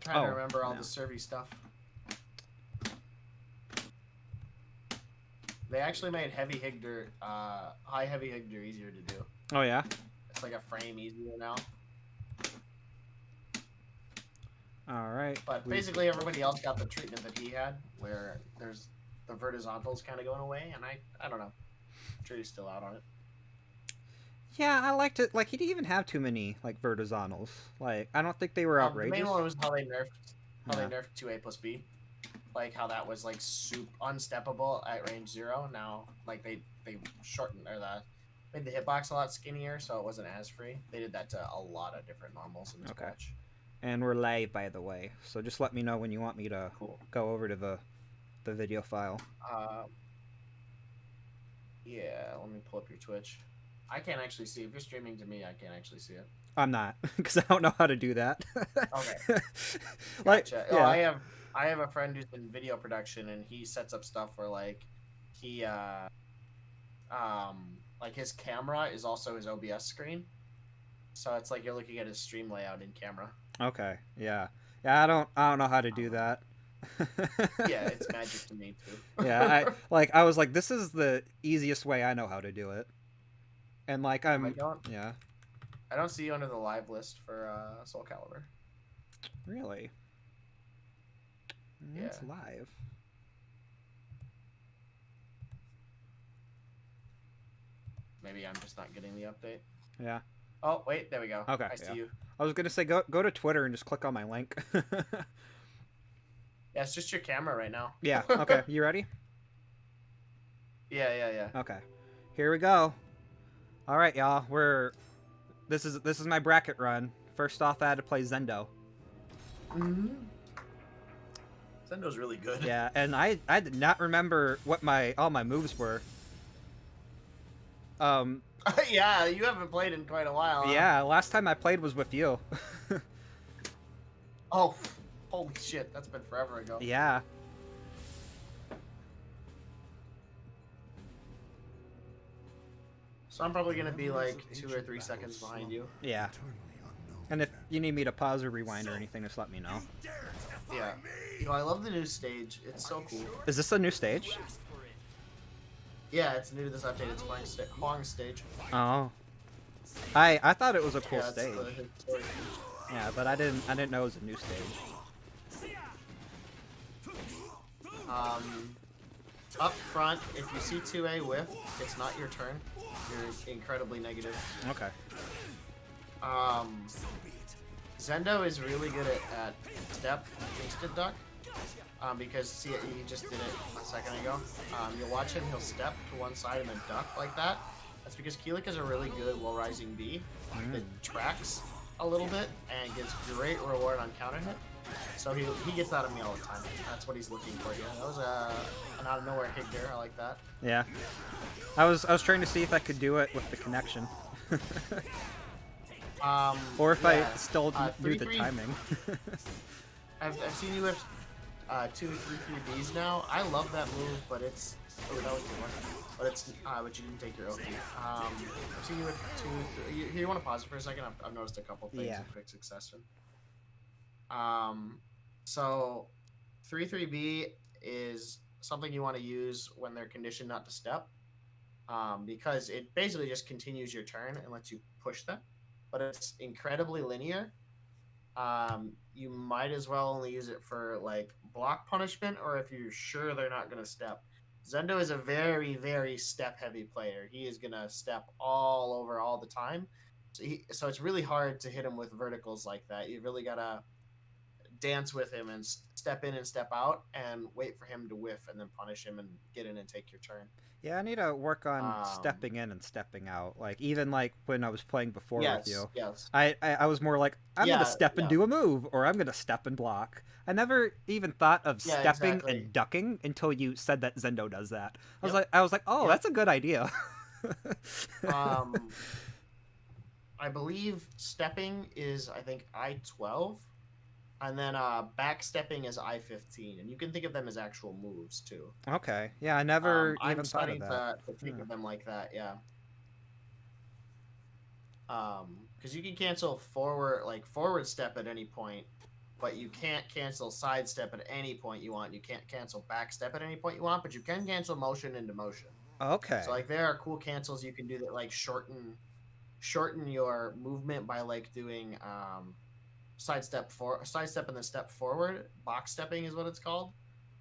trying to Oh, remember all yeah. the Survey stuff. They actually made heavy Higder, high heavy Higder easier to do. Oh, yeah? It's like a frame easier now. Alright. But basically everybody else got the treatment that he had, where there's the verticals kind of going away, and I don't know. I'm sure he's still out on it. Yeah, I liked it. Like, he didn't even have too many, like, vertizonals. Like, I don't think they were The main outrageous. one was how they Yeah. nerfed 2A plus B. Like how that was like super unsteppable at range 0. Now like they shortened or made the hitbox a lot skinnier, so it wasn't as free. They did that to a lot of different normals in this Okay. patch. And we're live, by the way. So just let me know when you want me to Cool. go over to the video file. Yeah, let me pull up your Twitch. I can't actually see. If you're streaming to me, I can't actually see it. I'm not, because I don't know how to do that. Okay. Like, Gotcha. yeah. Oh, I have a friend who's in video production, and he sets up stuff where like he like his camera is also his OBS screen. So it's like you're looking at his stream layout in camera. Okay. Yeah. Yeah. I don't know how to do that. Yeah, it's magic to me too. Yeah. I was like, this is the easiest way I know how to do it. And like yeah. I don't see you under the live list for Soul Calibur. Really? Yeah. It's live. Maybe I'm just not getting the update. Yeah. Oh wait, there we go. Okay. I see you. I was gonna say go to Twitter and just click on my link. Yeah, it's just your camera right now. Yeah. Okay. You ready? Yeah. Okay. Here we go. All right, y'all. This is my bracket run. First off, I had to play Zendo. Zendo's really good. Yeah, and I did not remember what all my moves were. Yeah, you haven't played in quite a while. Yeah, last time I played was with you. Oh, holy shit, that's been forever ago. Yeah. So I'm probably gonna be like 2 or 3 seconds behind you. Yeah. And if you need me to pause or rewind or anything, just let me know. Yeah. You know, I love the new stage. It's so cool. Is this a new stage? Yeah, it's new to this update. It's Huang stage. Oh. I thought it was a cool Yeah, stage. Yeah, but I didn't know it was a new stage. Up front, if you see 2A whiff, it's not your turn. You're incredibly negative. Okay. Zendo is really good at step instant duck. Because see, he just did it a second ago. You'll watch him, he'll step to one side and then duck like that. That's because Keelik is a really good low rising B that tracks a little bit and gets great reward on counter hit. So he gets that of me all the time. That's what he's looking for here. That was an out of nowhere hit there. I like that. Yeah. I was trying to see if I could do it with the connection. Or if I still knew the timing. I've seen you with 2, 3, 3 Bs now. I love that move, but it's that was good one. But it's but you didn't take your OP. I've seen you with 2, 3. You want to pause it for a second? I've noticed a couple things in quick succession. So 3, 3B is something you want to use when they're conditioned not to step. Because it basically just continues your turn and lets you push them, but it's incredibly linear. You might as well only use it for like block punishment, or if you're sure they're not going to step. Zendo is a very, very step heavy player. He is going to step all over all the time. So it's really hard to hit him with verticals like that. You really got to dance with him and step in and step out and wait for him to whiff and then punish him and get in and take your turn. Yeah, I need to work on stepping in and stepping out. Like, even like when I was playing before with you. Yes. I was more like, I'm going to step and do a move, or I'm going to step and block. I never even thought of stepping and ducking until you said that Zendo does that. I was like, oh, that's a good idea. I believe stepping is, I think, I-12. And then backstepping is I-15, and you can think of them as actual moves too. Okay, yeah, I never even thought of that. I'm starting to think of them like that, yeah. Because you can cancel forward step at any point, but you can't cancel sidestep at any point you want. You can't cancel backstep at any point you want, but you can cancel motion into motion. Okay. So like there are cool cancels you can do that like shorten your movement by like doing sidestep and then step forward. Box stepping is what it's called,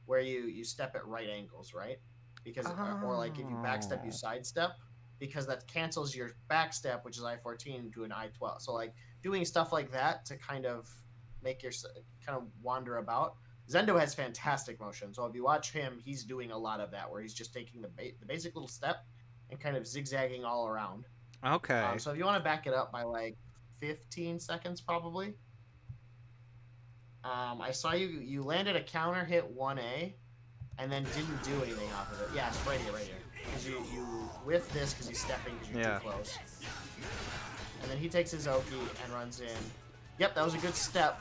where you step at right angles, right? Because or like if you backstep, you sidestep, because that cancels your backstep, which is I-14, to an I-12. So like doing stuff like that to kind of make your kind of wander about. Zendo has fantastic motion, so if you watch him, he's doing a lot of that, where he's just taking the basic little step and kind of zigzagging all around. Okay. So if you want to back it up by like 15 seconds, probably. I saw you landed a counter hit 1A, and then didn't do anything off of it. Yeah, it's right here. Because you whiff this because he's stepping because you're too close. And then he takes his Oki and runs in. Yep, that was a good step.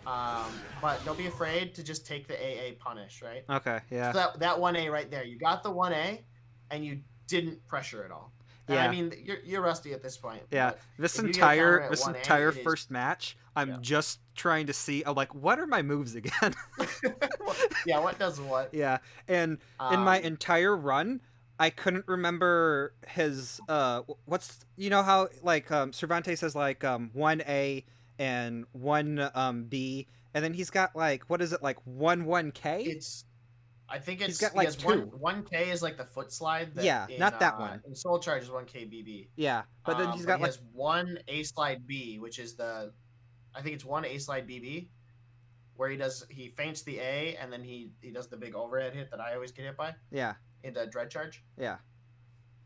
But don't be afraid to just take the AA punish, right? Okay, yeah. So that 1A right there. You got the 1A, and you didn't pressure at all. And I mean, you're rusty at this point. Yeah, this entire first match, I'm just trying to see, like, what are my moves again? Yeah, what does what? Yeah, and in my entire run, I couldn't remember his, what's, you know how, like, Cervantes has, like, 1A and 1B, and then he's got, like, what is it, like, 1K? I think it's, he's got like 1K is like the foot slide. Not that one. In Soul Charge is 1K BB. Yeah, but then he's got he has 1 A slide B, which is I think it's 1 A slide BB, where he feints the A and then he does the big overhead hit that I always get hit by. Yeah. Into Dread Charge. Yeah.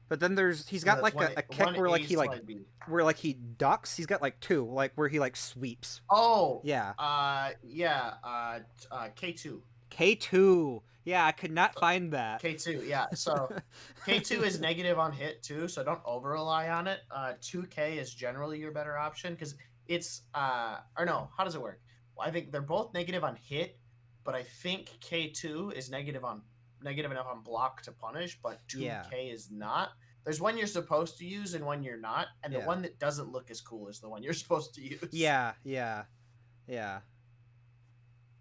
But then he's got like a kick where like he ducks. He's got like 2, like where he like sweeps. Oh. Yeah. K2. K2. Yeah, I could not find that. K2, yeah. So K2 is negative on hit too, so don't over rely on it. 2K is generally your better option because it's or no, how does it work? Well, I think they're both negative on hit, but I think K2 is negative enough on block to punish, but 2K is not. There's one you're supposed to use and one you're not, and the one that doesn't look as cool is the one you're supposed to use. Yeah.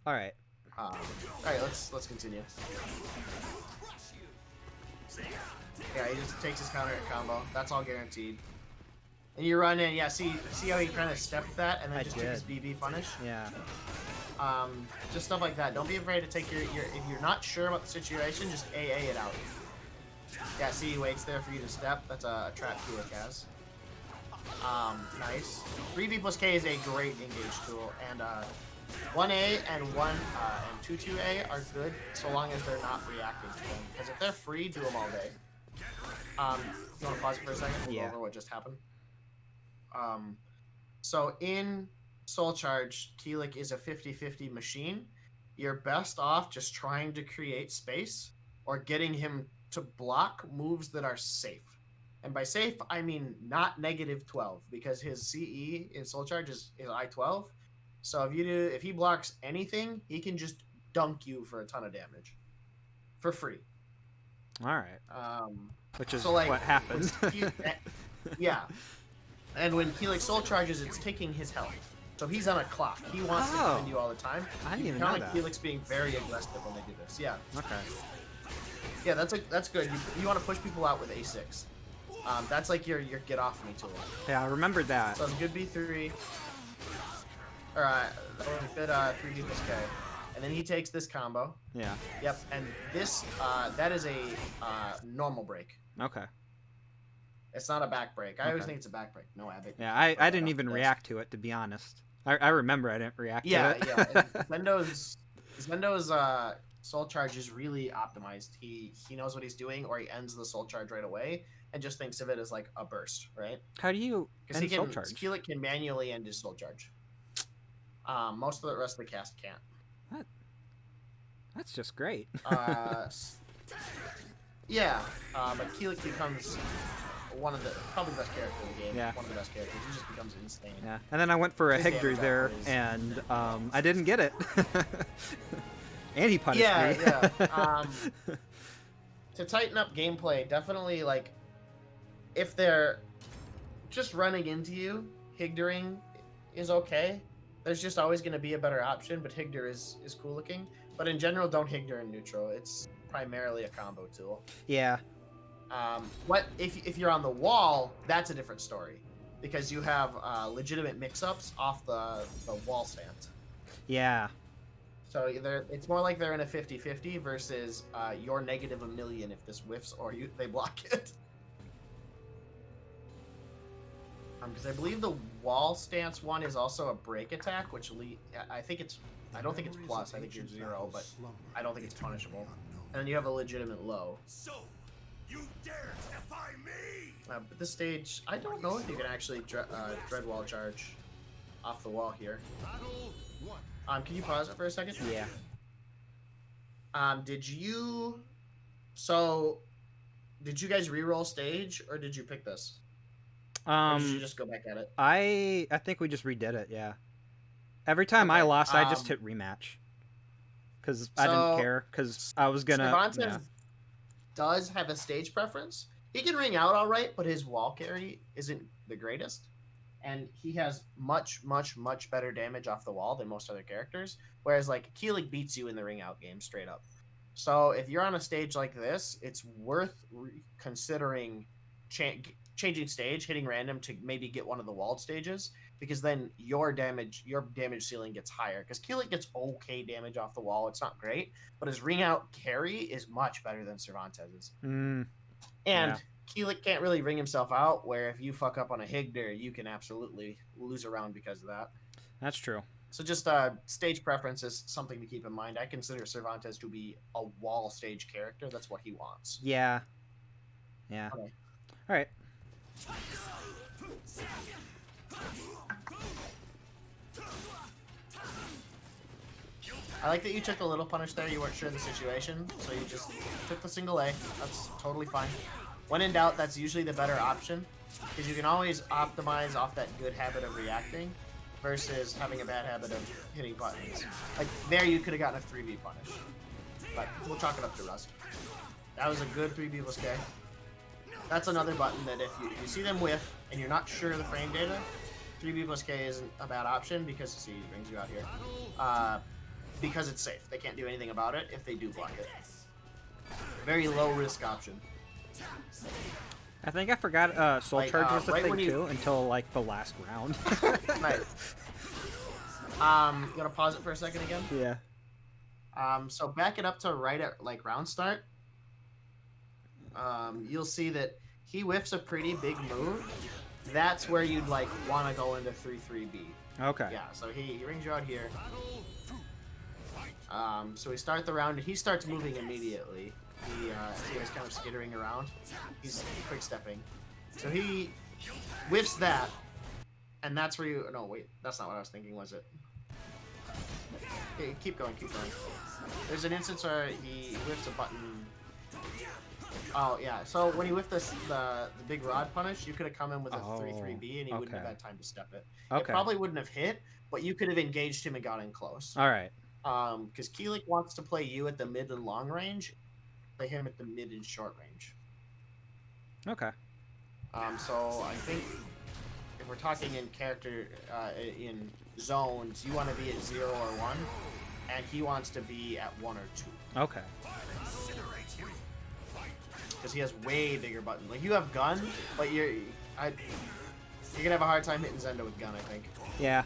All right. All right, let's continue. Yeah, he just takes his counter hit combo. That's all guaranteed. And you run in, yeah. See how he kind of stepped that and then took his BB punish. Yeah. Just stuff like that. Don't be afraid to take your. If you're not sure about the situation, just AA it out. Yeah, see, he waits there for you to step. That's a trap Keelik has. Nice. 3B plus K is a great engage tool, and 1A and 2-2A are good so long as they're not reacting to them. Because if they're free, do them all day. You want to pause it for a second? We'll go over what just happened. So in Soul Charge, Keelik is a 50-50 machine. You're best off just trying to create space or getting him to block moves that are safe. And by safe, I mean not -12, because his CE in Soul Charge is I-12. So if he blocks anything, he can just dunk you for a ton of damage for free. All right. Which is what happens. Yeah. And when Keelik Soul Charges, it's taking his health. So he's on a clock. He wants to defend you all the time. I didn't even know that. Keelik's being very aggressive when they do this. Yeah. Okay. Yeah, that's good. You want to push people out with A6. That's like your get off me tool. Yeah, I remembered that. So it's a good B3. Alright, good 3D plus K. And then he takes this combo. Yeah. Yep, and this, that is a normal break. Okay. It's not a back break. I always think it's a back break. No, Abbott. Yeah, I didn't even react to it, to be honest. I remember I didn't react to it. Yeah. Zendo's Soul Charge is really optimized. He knows what he's doing, or he ends the Soul Charge right away and just thinks of it as like a burst, right? How do you end Soul Charge? Keelik can manually end his Soul Charge. Most of the rest of the cast can't. That's just great. Yeah, but Keelik becomes probably the best character in the game. Yeah. One of the best characters. He just becomes insane. Yeah, and then I went for a Higdri there, and I didn't get it. And he punished me. Yeah. To tighten up gameplay, definitely, like, if they're just running into you, Higdring is okay. There's just always going to be a better option, but Higder is cool looking. But in general, don't Higder in neutral. It's primarily a combo tool. Yeah. What if you're on the wall? That's a different story, because you have legitimate mix-ups off the wall stand. Yeah. So it's more like they're in a 50-50 versus you're negative $1 million if this whiffs or they block it. Because I believe the wall stance one is also a break attack, which I think it's. I don't think it's plus. I think you're 0, but I don't think it's punishable. And then you have a legitimate low. So, you dare defy me? But this stage, I don't know if you can actually dread wall charge off the wall here. Battle 1. Can you pause it for a second? Yeah. Did you? So, did you guys re-roll stage or did you pick this? Or did you just go back at it? I think we just redid it. Yeah. Every time I lost, I just hit rematch. Because I didn't care. Because I was gonna. Cervantes does have a stage preference. He can ring out all right, but his wall carry isn't the greatest, and he has much, much, much better damage off the wall than most other characters. Whereas like Keelik beats you in the ring out game straight up. So if you're on a stage like this, it's worth considering changing stage, hitting random to maybe get one of the walled stages, because then your damage ceiling gets higher. Because Keelik gets okay damage off the wall, it's not great, but his ring out carry is much better than Cervantes's. And Keelik can't really ring himself out, where if you fuck up on a Higder, you can absolutely lose a round because of that. That's true. So just stage preference is something to keep in mind. I consider Cervantes to be a wall stage character. That's what he wants. Yeah. Yeah. Okay. All right. I like that you took a little punish there. You weren't sure of the situation, so you just took the single A. That's totally fine. When in doubt, that's usually the better option, because you can always optimize off that good habit of reacting versus having a bad habit of hitting buttons. Like there, you could have gotten a 3B punish, but we'll chalk it up to rust. That was a good 3B plus K. That's another button that if you see them whiff and you're not sure of the frame data, 3B plus K isn't a bad option, because see, it brings you out here. Because it's safe. They can't do anything about it if they do block it. Very low risk option. I think I forgot Soul Charge was the right thing too until like the last round. Nice. You gotta pause it for a second again? Yeah. So back it up to right at like round start. You'll see that he whiffs a pretty big move. That's where you'd like want to go into 3-3B. Okay. Yeah, so he rings you out here. So we start the round and he starts moving immediately. He's kind of skittering around. He's quick stepping. So he whiffs that, and that's where you. No, wait, that's not what I was thinking, was it? Okay, keep going, keep going. There's an instance where he whiffs a button. Oh yeah. So when he whiffed the big rod punish, you could have come in with a 3-3B, and he wouldn't have had time to step it. It probably wouldn't have hit, but you could have engaged him and got in close. All right. Because Keelik wants to play you at the mid and long range, play him at the mid and short range. Okay. So I think if we're talking in character, in zones, you want to be at 0 or 1, and he wants to be at 1 or 2. Okay. Because he has way bigger buttons. Like you have gun, but you're gonna have a hard time hitting Zendo with gun, I think. Yeah.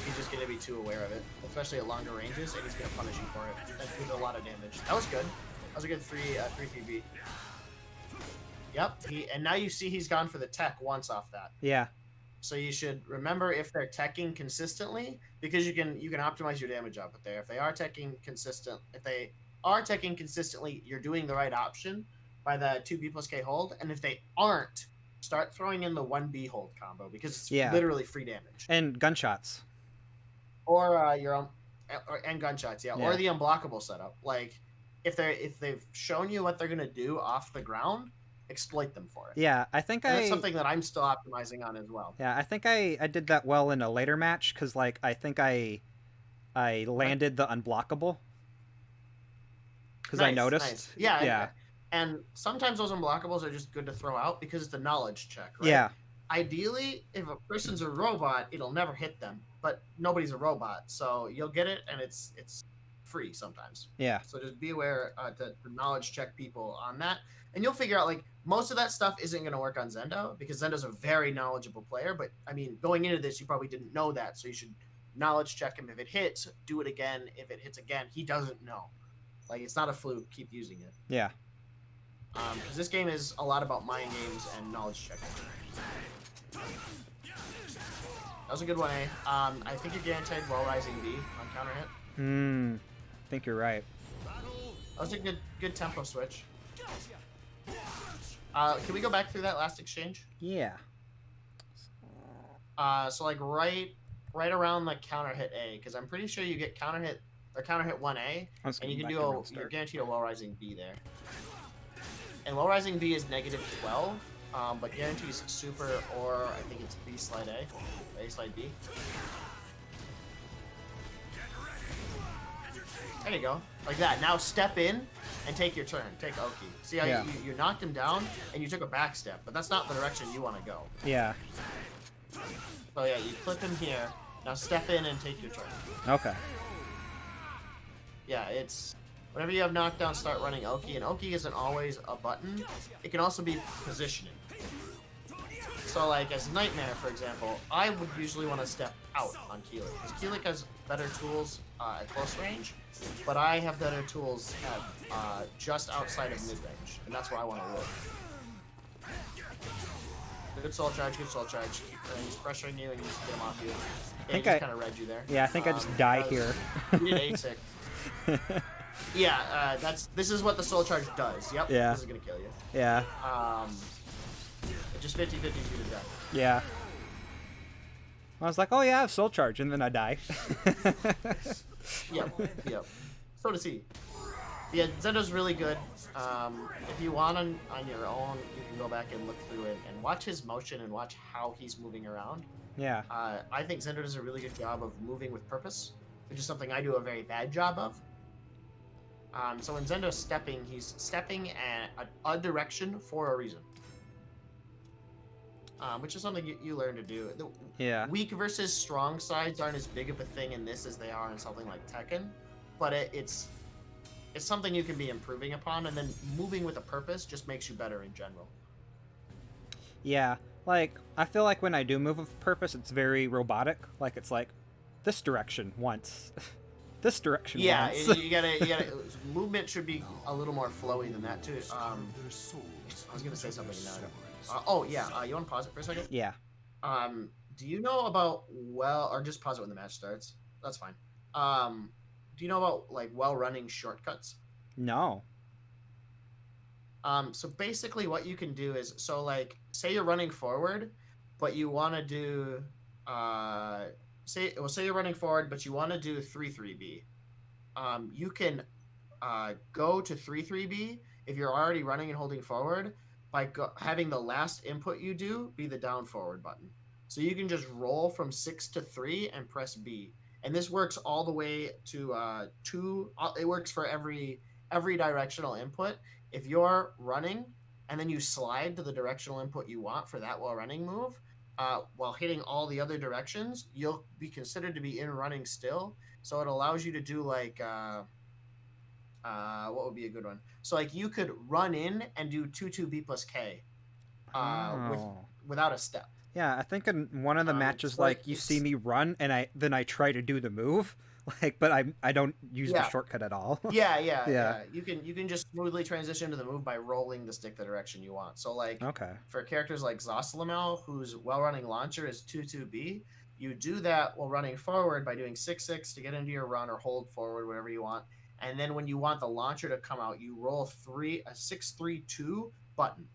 He's just gonna be too aware of it, especially at longer ranges, and he's gonna punish you for it. That did a lot of damage. That was good. That was a good 3-3B. Yep. And now you see he's gone for the tech once off that. Yeah. So you should remember if they're teching consistently, because you can optimize your damage output there. If they are teching consistently, you're doing the right option by the 2B plus K hold. And if they aren't, start throwing in the 1B hold combo, because it's literally free damage. And gunshots. Or your own, and gunshots, yeah. Or the unblockable setup. Like if they've shown you what they're gonna do off the ground, exploit them for it. Yeah, I think that's something that I'm still optimizing on as well. Yeah, I think I did that well in a later match, because like I think I landed the unblockable. Because I noticed. Nice. Yeah. And sometimes those unblockables are just good to throw out because it's a knowledge check, right? Yeah. Ideally, if a person's a robot, it'll never hit them. but nobody's a robot, so you'll get it, and it's free sometimes. Yeah. So just be aware to knowledge check people on that, and you'll figure out like most of that stuff isn't going to work on Zendo because Zendo's a very knowledgeable player. But I mean, going into this, you probably didn't know that, so you should knowledge check him. If it hits, do it again. If it hits again, he doesn't know. Like, it's not a fluke. Keep using it. Yeah. Because this game is a lot about mind games and knowledge checking. That was a good one, A. I think you're guaranteed while rising B on counter hit. I think you're right. That was a good tempo switch. Can we go back through that last exchange? Yeah. So like right around the counter hit A, because I'm pretty sure you get counter hit 1A, and you can do you're guaranteed a low rising B there. And low rising B is -12, but guarantees super, or I think it's B slide A, A slide B. There you go, like that. Now step in and take your turn. Take Oki. See how you knocked him down and you took a back step, but that's not the direction you want to go. Yeah. So yeah, you clip him here. Now step in and take your turn. Okay. Yeah, it's whenever you have knockdown, start running Oki, and Oki isn't always a button. It can also be positioning. So like as Nightmare, for example, I would usually want to step out on Keelik, because Keelik has better tools at close range, but I have better tools at just outside of mid-range, and that's where I want to work. Good soul charge, good soul charge. He's pressuring you, and you just get him off you. Yeah, I think I kind of read you there. Yeah, I think I just die here. You did ASIC. Yeah, this is what the soul charge does. Yep. Yeah. This is gonna kill you. Yeah. Just 50-50 to die. Yeah. I was like, oh yeah, I have soul charge, and then I die. Yep. So does he. Yeah, Zendo's really good. If you want on your own, you can go back and look through it and watch his motion and watch how he's moving around. Yeah. I think Zendo does a really good job of moving with purpose, which is something I do a very bad job of. So when Zendo's stepping, he's stepping at a direction for a reason. Which is something you learn to do. Yeah. Weak versus strong sides aren't as big of a thing in this as they are in something like Tekken, but it's something you can be improving upon, and then moving with a purpose just makes you better in general. Yeah, like, I feel like when I do move with purpose, it's very robotic. Like, it's like, this direction once. This direction once. Yeah, you gotta, movement should be a little more flowy than that, too. I was gonna say something now. Oh, yeah, you wanna pause it for a second? Yeah. Do you know about, or just pause it when the match starts. That's fine. Do you know about, like, well-running shortcuts? No. So basically what you can do is, so like, say you're running forward, but you want to do, say you're running forward, but you want to do 3-3-B. You can go to 3-3-B if you're already running and holding forward by having the last input you do be the down forward button. So you can just roll from 6 to 3 and press B. And this works all the way to 2. It works for every directional input. If you're running and then you slide to the directional input you want for that while running move, while hitting all the other directions, you'll be considered to be in running still. So it allows you to do like, what would be a good one? So like you could run in and do 2-2 B plus K without a step. Yeah, I think in one of the matches, like, you see me run, and then I try to do the move, like, but I don't use the shortcut at all. Yeah. You can just smoothly transition to the move by rolling the stick the direction you want. So like, for characters like Zosalamel, whose well-running launcher is 2-2-B, you do that while running forward by doing 6-6 to get into your run or hold forward, whatever you want. And then when you want the launcher to come out, you roll a 6-3-2 button,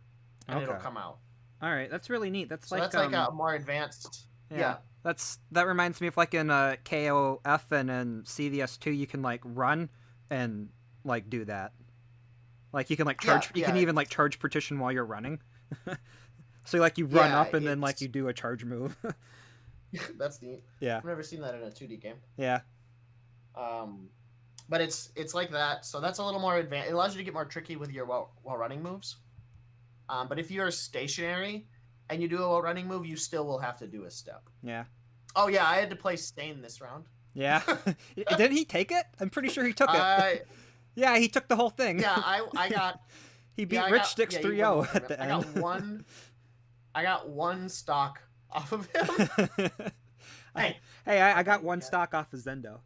and it'll come out. All right, that's really neat. That's like a more advanced. Yeah. That reminds me of like in KOF and in CVS2, you can like run and like do that. Like you can like charge. You can even like charge partition while you're running. So like you run up and then like you do a charge move. That's neat. Yeah. I've never seen that in a 2D game. Yeah. But it's like that. So that's a little more advanced. It allows you to get more tricky with your while running moves. But if you're stationary and you do a running move, you still will have to do a step. Yeah. Oh yeah, I had to play Stain this round. Yeah. Didn't he take it? I'm pretty sure he took it. I Yeah, he took the whole thing. yeah, I got He beat yeah, I Rich got Sticks yeah, he won the whole 3-0 at tournament. the I end. got one stock off of him. Hey, I got okay, one yeah. stock off of Zendo.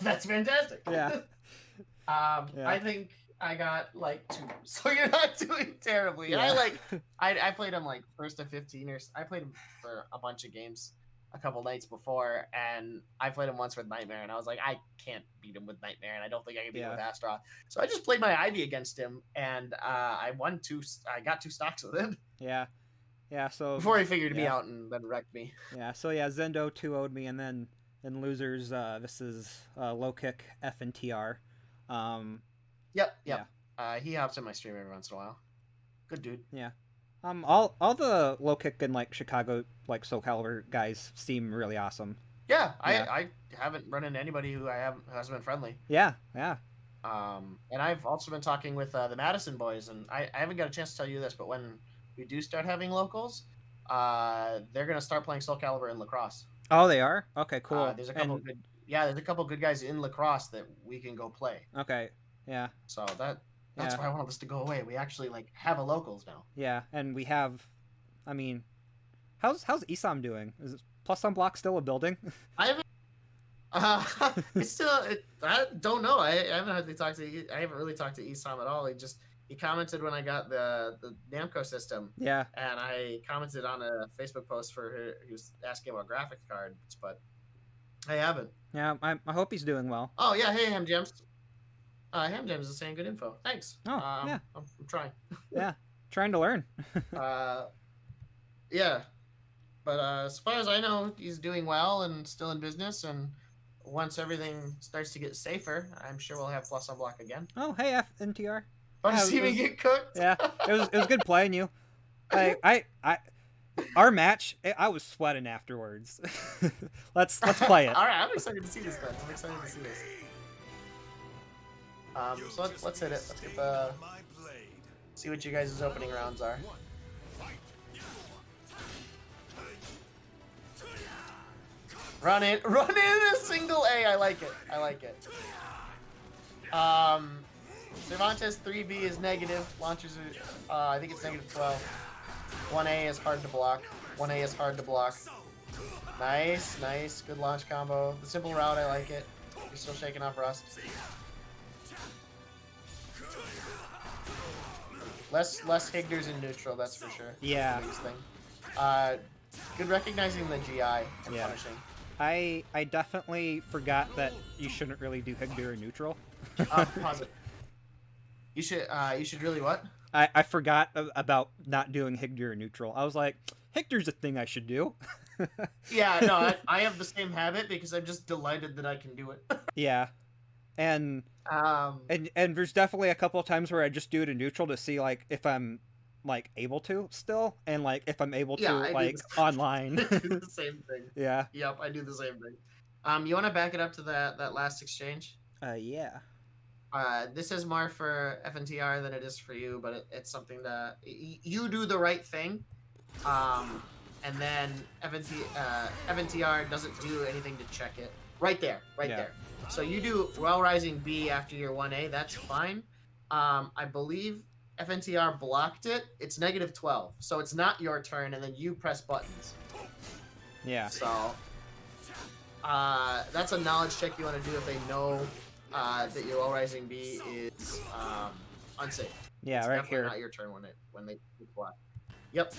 That's fantastic. Yeah. Yeah. I think I got like 2, so you're not doing terribly. And Yeah. I played him like first to 15, or I played him for a bunch of games a couple nights before, and I played him once with Nightmare, and I was like, I can't beat him with Nightmare, and I don't think I can beat him with Astroth. So I just played my Ivy against him, and I won 2. I got 2 stocks with him. Yeah. Yeah, so before he figured me out and then wrecked me. Yeah, so yeah, Zendo 2-0'd me, and then in losers, this is Low Kick F and TR. Yep. He hops in my stream every once in a while. Good dude. Yeah. All the Low Kick and like Chicago like Soul Calibur guys seem really awesome. Yeah, I haven't run into anybody who hasn't been friendly. Yeah. And I've also been talking with the Madison boys, and I haven't got a chance to tell you this, but when we do start having locals, they're gonna start playing Soul Calibur in lacrosse. Oh, they are? Okay, cool. There's a couple there's a couple good guys in lacrosse that we can go play. Okay. Yeah. So that's why I wanted this to go away. We actually like have a locals now. Yeah, and we have, I mean, how's Isam doing? Is Plus on Block still a building? I haven't. It's still. I don't know. I haven't really talked to Isam at all. He commented when I got the Namco system. Yeah. And I commented on a Facebook post for her. He was asking about graphics cards, but I haven't. Yeah, I hope he's doing well. Oh yeah, hey Ham Gems. Ham Gems is saying good info. Thanks. Oh yeah. I'm trying. Yeah, trying to learn. Yeah, but as far as I know, he's doing well and still in business. And once everything starts to get safer, I'm sure we'll have Plus on Block again. Oh hey FNTR. Want to see me get cooked? Yeah, it was good playing you. Our match, I was sweating afterwards. let's play it. All right, I'm excited to see this then. I'm excited to see this. So let's hit it. Let's get see what you guys' opening rounds are. Run in a single A. I like it. Cervantes 3B is negative. Launchers are, I think it's negative 12. 1A is hard to block. Nice. Good launch combo. The simple route, I like it. You're still shaking off rust. Less Higders in neutral, that's for sure. Yeah. Biggest thing. Good recognizing the GI and punishing. I definitely forgot that you shouldn't really do Higdir in neutral. Pause it. You should really what? I forgot about not doing Higdir in neutral. I was like, Higdir's a thing I should do. Yeah, no, I have the same habit because I'm just delighted that I can do it. Yeah. And there's definitely a couple of times where I just do it in neutral to see like if I'm like able to still, and like if I'm able to like online. I do the same thing. Yeah. Yep, I do the same thing. You want to back it up to that last exchange? Yeah. This is more for FNTR than it is for you, but it's something that you do the right thing, and then FNTR doesn't do anything to check it. Right there. So you do Well Rising B after your 1A, that's fine. I believe FNTR blocked it. It's negative 12, so it's not your turn, and then you press buttons. Yeah. So that's a knowledge check you want to do if they know that your Well Rising B is unsafe. Yeah, it's right definitely here. Not your turn when they block. Yep.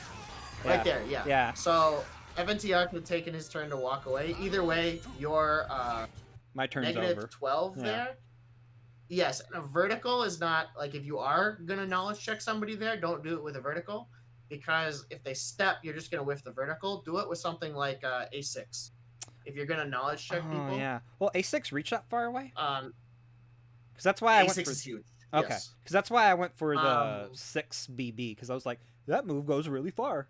Right there. Yeah. Yeah. So FNTR could have taken his turn to walk away. Either way, your my turn's negative over. 12 there. Yes, and a vertical is not like if you are gonna knowledge check somebody there, don't do it with a vertical, because if they step, you're just gonna whiff the vertical. Do it with something like A6. If you're gonna knowledge check people. Yeah. Well, A6 reach that far away? Because that's why I A6 went for. Is huge. Okay. Yes. Because that's why I went for the 6BB, because I was like, that move goes really far.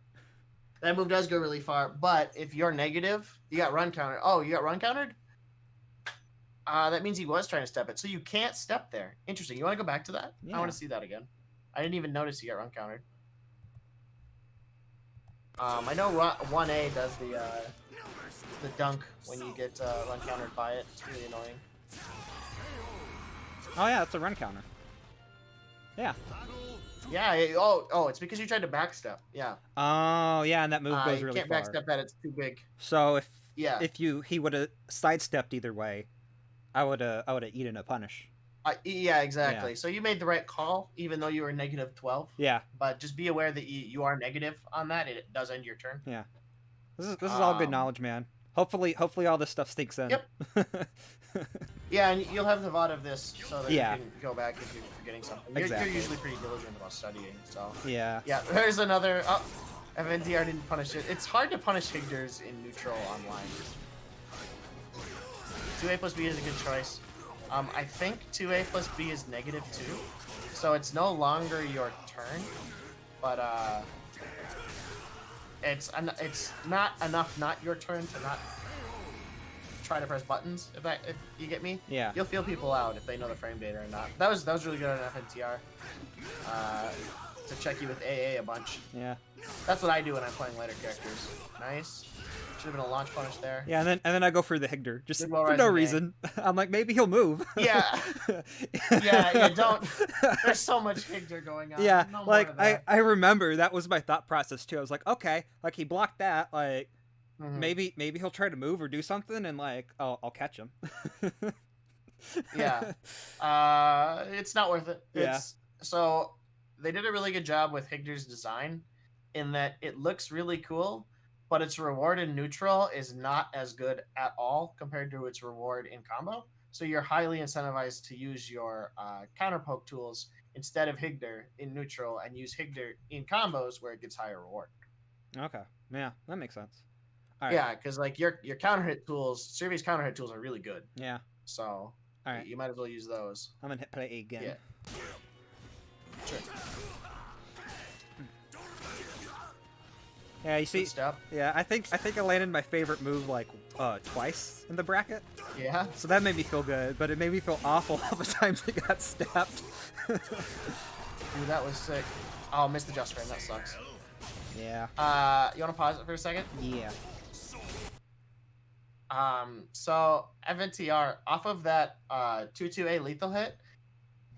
That move does go really far, but if you're negative, you got run countered. Oh, you got run countered? That means he was trying to step it. So you can't step there. Interesting. You want to go back to that? Yeah. I want to see that again. I didn't even notice you got run countered. I know 1A does the dunk when you get run countered by it. It's really annoying. Oh yeah, it's a run counter. Yeah. Yeah. It's because you tried to backstep. Yeah. Oh yeah, and that move goes really can't far. backstep that; it's too big. So Yeah. if he would have sidestepped either way, I would have eaten a punish. Yeah, exactly. Yeah. So you made the right call, even though you were negative 12. Yeah. But just be aware that you are negative on that. It does end your turn. Yeah. This is all good knowledge, man. Hopefully all this stuff stinks in. Yep. Yeah, and you'll have the VOD of this so that Yeah. you can go back if you're forgetting something. Exactly. You're usually pretty diligent about studying, so. Yeah. Yeah, there's another. Oh, FNTR didn't punish it. It's hard to punish Higders in neutral online. 2A plus B is a good choice. I think 2A plus B is -2, so it's no longer your turn, but it's not enough not your turn to not try to press buttons. If you get me, Yeah. you'll feel people out if they know the frame data or not. That was really good on FNTR. To check you with AA a bunch. Yeah. That's what I do when I'm playing lighter characters. Nice. Should have been a launch punish there. Yeah, and then I go for the Higder just Good for no reason. I'm like, maybe he'll move. Yeah. Yeah, don't. There's so much Higder going on. Yeah, No more like of that. I remember that was my thought process too. I was like, okay, like he blocked that, like Mhm. maybe he'll try to move or do something, and like I'll catch him. Yeah. It's not worth it. Yeah. So they did a really good job with Higder's design in that it looks really cool, but its reward in neutral is not as good at all compared to its reward in combo. So you're highly incentivized to use your counter poke tools instead of Higder in neutral and use Higder in combos where it gets higher reward. Okay, yeah, that makes sense. All right. Yeah, because like your counter hit tools, Survey's counter hit tools are really good. Yeah. So All right. you might as well use those. I'm gonna hit play A again. Yeah. Sure. Yeah, you see. Good stuff. Yeah, I think I landed my favorite move like twice in the bracket. Yeah. So that made me feel good, but it made me feel awful all the times I got stabbed. Dude, that was sick. Oh, missed the just frame. That sucks. Yeah. You want to pause it for a second? Yeah. So FNTR off of that 2-2A lethal hit,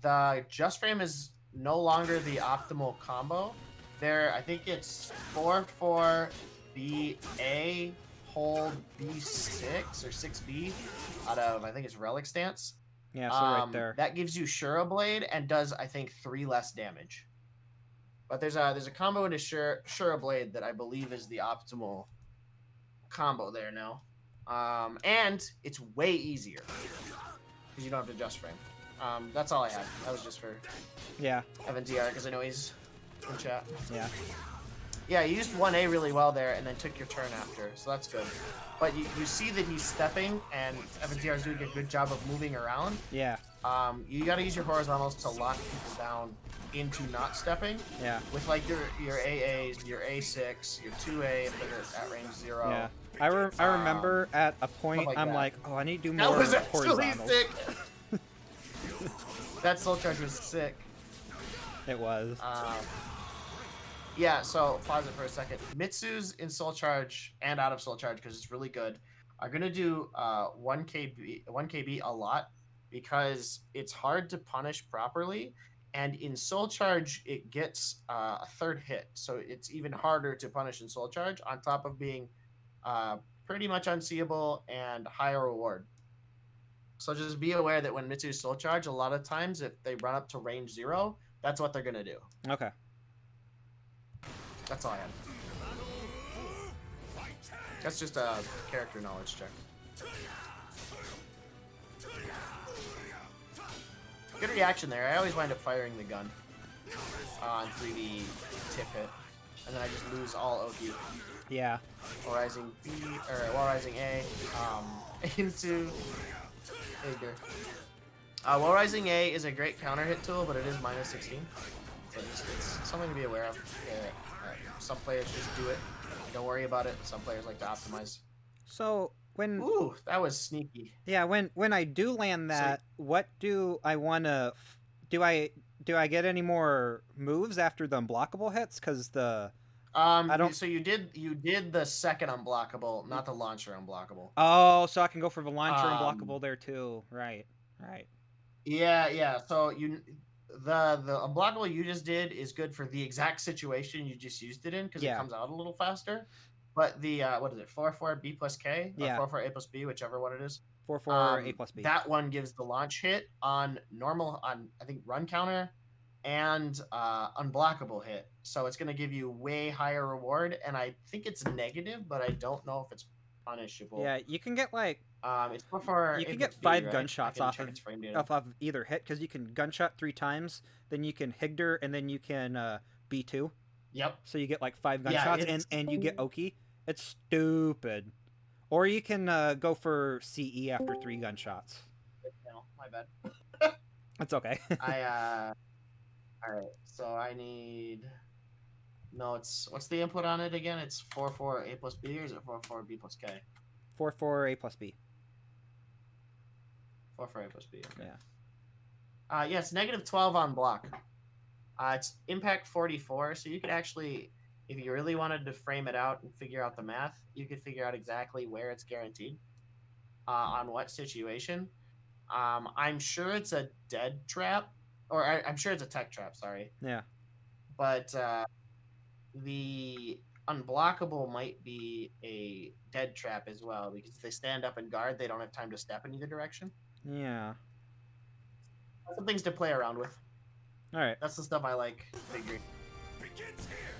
the just frame is no longer the optimal combo. There, I think it's 4-4 BA hold B6 or 6B out of I think it's Relic Stance. Yeah, so right there. That gives you Shura Blade and does I think 3 less damage. But there's a combo into Shura Blade that I believe is the optimal combo there now. And it's way easier because you don't have to just frame. That's all I had. That was just for Yeah. FNTR because I know he's in chat. Yeah. Yeah, you used 1A really well there and then took your turn after, so that's good. But you see that he's stepping and FNTR is doing a good job of moving around. Yeah. You gotta use your horizontals to lock people down into not stepping. Yeah. With like your AAs, your A6, your 2A if they're at range 0. Yeah. I remember at a point like I'm that. like, oh, I need to do That more was actually horizontals. sick. That soul charge was sick. It was. Yeah, so pause it for a second. Mitsu's in Soul Charge and out of Soul Charge because it's really good. I'm gonna do 1KB a lot because it's hard to punish properly, and in Soul Charge it gets a third hit, so it's even harder to punish in Soul Charge. On top of being pretty much unseeable and higher reward. So just be aware that when Mitsu's Soul Charge, a lot of times if they run up to range 0, that's what they're gonna do. Okay. That's all I had. That's just a character knowledge check. Good reaction there. I always wind up firing the gun on 3D tip hit, and then I just lose all OQ. Yeah. While rising B or while rising A into Ager. While rising A is a great counter hit tool, but it is -16. So it's something to be aware of. Some players just do it. Don't worry about it. Some players like to optimize. So when Ooh, that was sneaky. yeah, when I do land that, what do I want to do I get any more moves after the unblockable hits cuz the I don't. So you did the second unblockable, not the launcher unblockable. Oh, so I can go for the launcher Um, unblockable there too. Right. Right. yeah. So the unblockable you just did is good for the exact situation you just used it in because it Yeah. comes out a little faster. But the what is it, 4/4 B plus K or Yeah. 4/4 A plus B, whichever one it is. 4/4 A plus B. That one gives the launch hit on normal on I think run counter and unblockable hit. So it's gonna give you way higher reward, and I think it's negative, but I don't know if it's punishable. Yeah, you can get like It's before you A can plus get B, 5 right? gunshots I can off check of its frame data. either hit because you can gunshot 3 times, then you can Higder, and then you can B2. Yep. So you get like 5 Yeah, gunshots, it's and you get Oki. It's stupid. Or you can go for CE after 3 gunshots. no, my bad. It's okay. All right. So I need. No, it's what's the input on it again? It's 4/4 A plus B, or is it 4/4 B plus K? 4/4 A plus B. 4/4 A plus B. Okay. Yeah. Yeah, it's -12 on block. It's impact 44, so you could actually, if you really wanted to frame it out and figure out the math, you could figure out exactly where it's guaranteed, on what situation. I'm sure it's a dead trap, or I'm sure it's a tech trap. Sorry. Yeah. But the unblockable might be a dead trap as well because if they stand up and guard, they don't have time to step in either direction. Yeah. Some things to play around with. All right. That's the stuff I like figuring. Begins here.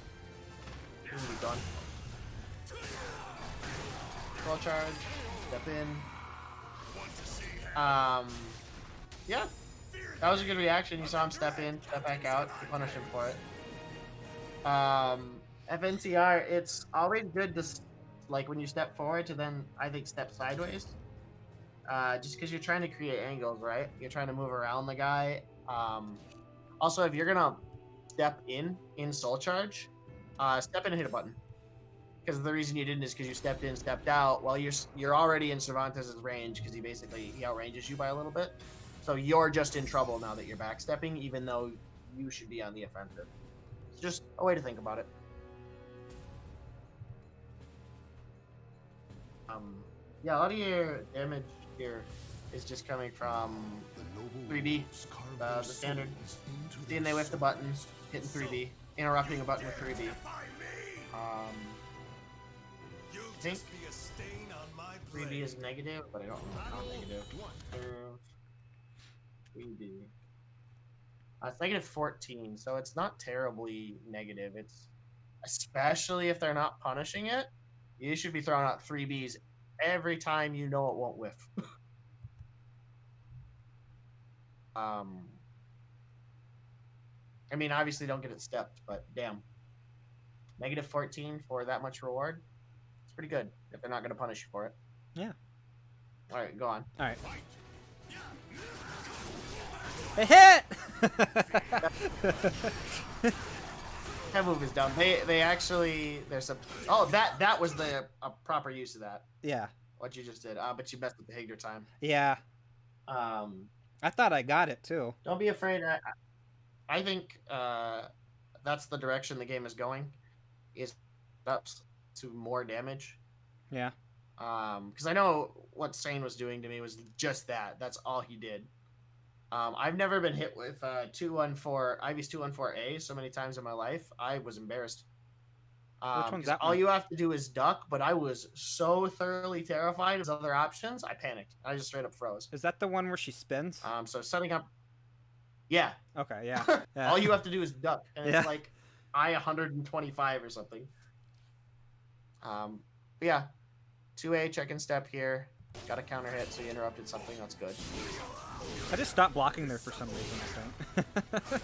Be done. Full charge. Step in. Want to see Yeah. That was a good reaction. You saw him step in, step back out. You punish him for it. FNCR, it's always good to, like, when you step forward to then, I think, step sideways. Just because you're trying to create angles, right? You're trying to move around the guy. Also, if you're going to step in Soul Charge, step in and hit a button. Because the reason you didn't is because you stepped in, stepped out. Well, you're already in Cervantes' range because he outranges you by a little bit. So you're just in trouble now that you're backstepping, even though you should be on the offensive. It's just a way to think about it. Yeah, a lot of your damage here is just coming from 3B, the standard. Seeing they whiff the button, hitting 3B, interrupting a button with 3B. I think 3B is negative, but I don't know how negative. 3B. It's negative 14, so it's not terribly negative. It's especially if they're not punishing it, you should be throwing out 3Bs every time you know it won't whiff. I mean, obviously don't get it stepped, but damn. Negative 14 for that much reward. It's pretty good if they're not going to punish you for it. Yeah. All right, go on. All right. It hit. That move is dumb. They actually there's a that was the proper use of that. Yeah. What you just did. But you messed with the Higder time. Yeah. I thought I got it too. Don't be afraid. I think that's the direction the game is going. Is up to more damage. Yeah. Because I know what Sane was doing to me was just that. That's all he did. I've never been hit with Ivy's 214A so many times in my life. I was embarrassed. Which one's that all one? you have to do is duck, but I was so thoroughly terrified of other options, I panicked. I just straight up froze. Is that the one where she spins? So setting up. Yeah. Okay, yeah. Yeah. All you have to do is duck, and Yeah. it's like I 125 or something. Yeah. 2A check and step here. Got a counter hit, so you interrupted something. That's good. I just stopped blocking there for some reason, I think.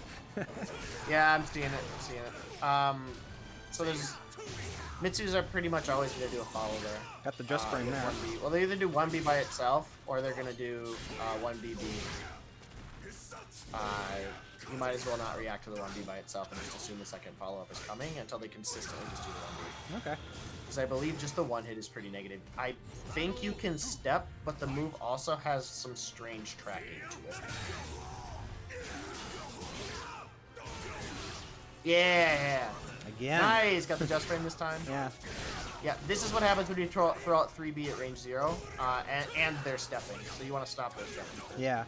Yeah, I'm seeing it. So there's Mitsus are pretty much always gonna do a follow there. Got the just frame there. 1B. Well, they either do 1B by itself or they're gonna do 1BB. You might as well not react to the 1B by itself and just assume the second follow-up is coming until they consistently just do the 1B. Okay. Because I believe just the one hit is pretty negative. I think you can step, but the move also has some strange tracking to it. Yeah. Again. Nice, got the just frame this time. Yeah. Yeah, this is what happens when you throw out 3B at range 0, and they're stepping. So you want to stop their stepping. Yeah.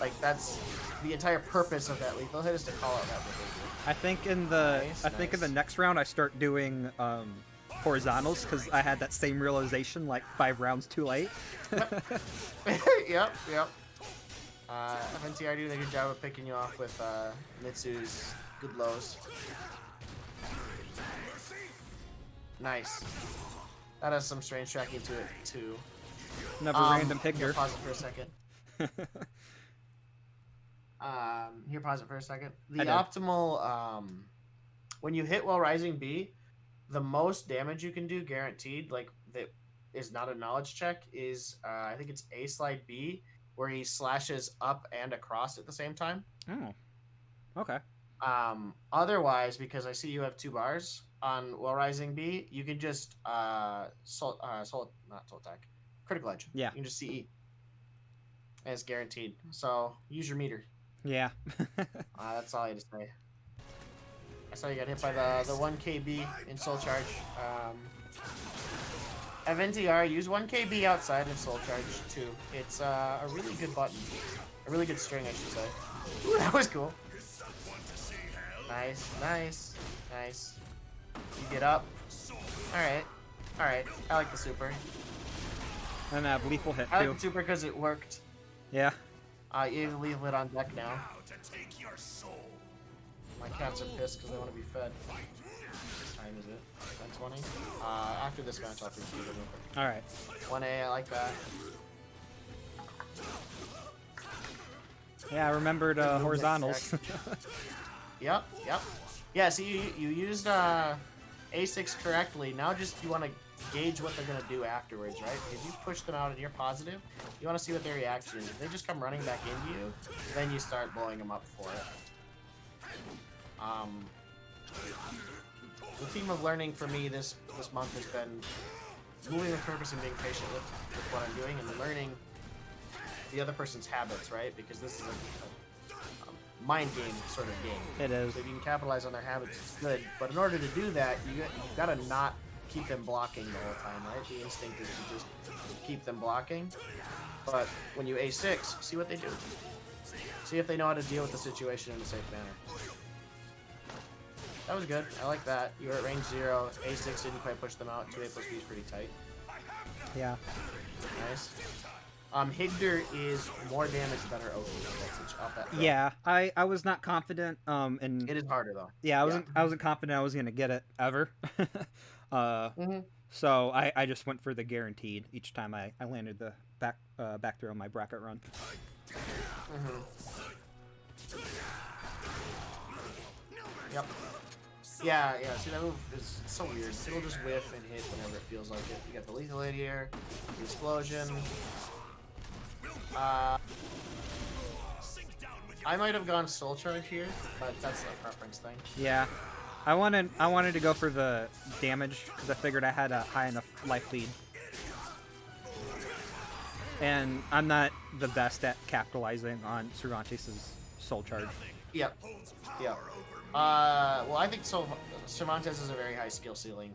Like that's the entire purpose of that lethal hit is to call out that behavior. I think in the in the next round I start doing horizontals because I had that same realization like 5 rounds too late. Yep. FNTR doing a good job of picking you off with Mitsu's good lows. Nice. That has some strange tracking to it too. Another random picker. Pause it for a second. Here, pause it for a second. The optimal, when you hit while rising B, the most damage you can do, guaranteed, like that is not a knowledge check, is I think it's A slide B, where he slashes up and across at the same time. Oh, okay. Otherwise, because I see you have 2 bars on while rising B, you can just not soul attack, critical edge. Yeah. You can just CE. And it's guaranteed. So use your meter. Yeah. That's all I had to say. I saw you got hit by the 1 KB in soul charge. FNTR, use 1 KB outside of soul charge too. It's a really good button. A really good string, I should say. Ooh, that was cool. Nice. You get up. Alright. I like the super. And I have lethal hit I too. like the super because it worked. Yeah. You have lethal hit on deck now. My cats are pissed because they want to be fed. What time is it? 10:20? After this match, I'll feed them. Alright. 1A, I like that. Yeah, I remembered horizontals. Yep. Yeah, so you used A6 correctly. Now just you want to gauge what they're going to do afterwards, right? If you push them out and you're positive, you want to see what their reaction is. If they just come running back into you, then you start blowing them up for it. The theme of learning for me this month has been moving with purpose and being patient with what I'm doing and learning the other person's habits, right? Because this is a mind game sort of game. It is. So if you can capitalize on their habits, it's good. But in order to do that, you've got to not keep them blocking the whole time, right? The instinct is to just keep them blocking. But when you A6, see what they do. See if they know how to deal with the situation in a safe manner. That was good. I like that. You were at range 0. A6 didn't quite push them out. 2A plus B is pretty tight. Yeah. Nice. Higder is more damage than her Oki off that throw. Yeah, I was not confident in It is harder though. Yeah, I wasn't confident I was gonna get it ever. So I just went for the guaranteed each time I landed the back throw on my bracket run. Yep. Yeah, see that move is so weird. It'll just whiff and hit whenever it feels like it. You got the lethal hit here, the explosion. I might have gone soul charge here, but that's a preference thing. Yeah. I wanted to go for the damage because I figured I had a high enough life lead. And I'm not the best at capitalizing on Cervantes' soul charge. Yep. Well, I think Cervantes has a very high skill ceiling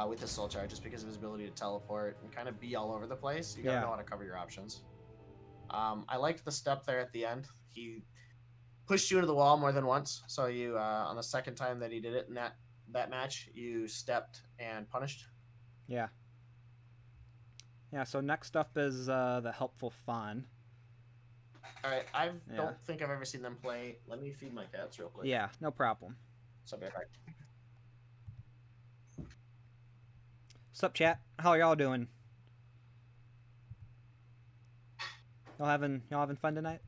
with his soul charge, just because of his ability to teleport and kind of be all over the place. You gotta know how to cover your options. I liked the step there at the end. He pushed you into the wall more than once, so you on the second time that he did it in that match, you stepped and punished. Yeah. Yeah, so next up is the Helpful Fawn. Alright, I don't think I've ever seen them play. Let me feed my cats real quick. Yeah, no problem. So be right back. Sup, chat? How are y'all doing? Y'all having fun tonight?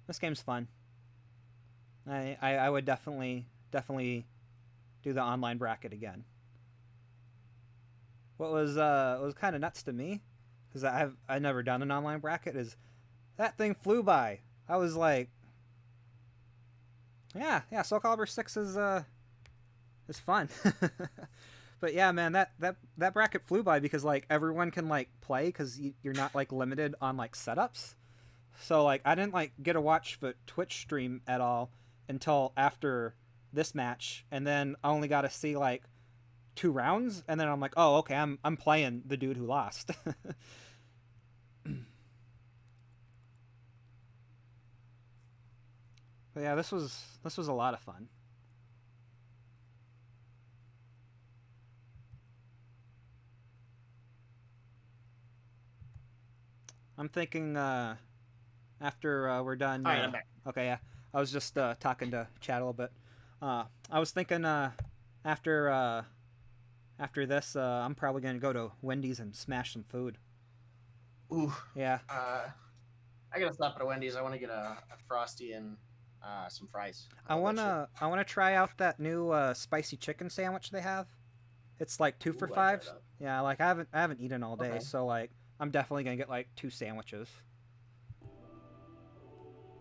This game's fun. I would definitely do the online bracket again. What was kind of nuts to me, because I've never done an online bracket, is that thing flew by. I was like, yeah, Soul Calibur 6 is fun. But yeah, man, that bracket flew by because like everyone can like play because you're not like limited on like setups. So like I didn't like get to watch the Twitch stream at all, until after this match, and then I only got to see like 2 rounds, and then I'm like, oh, okay, I'm playing the dude who lost. But yeah, this was a lot of fun. I'm thinking after we're done. All right, I'm back. Okay, yeah. I was just talking to chat a little bit. I was thinking after this, I'm probably gonna go to Wendy's and smash some food. Ooh. Yeah. I gotta stop at a Wendy's. I want to get a frosty and some fries. I wanna try out that new spicy chicken sandwich they have. It's like 2 for $5. Yeah, like I haven't eaten all day, so like I'm definitely gonna get like 2 sandwiches.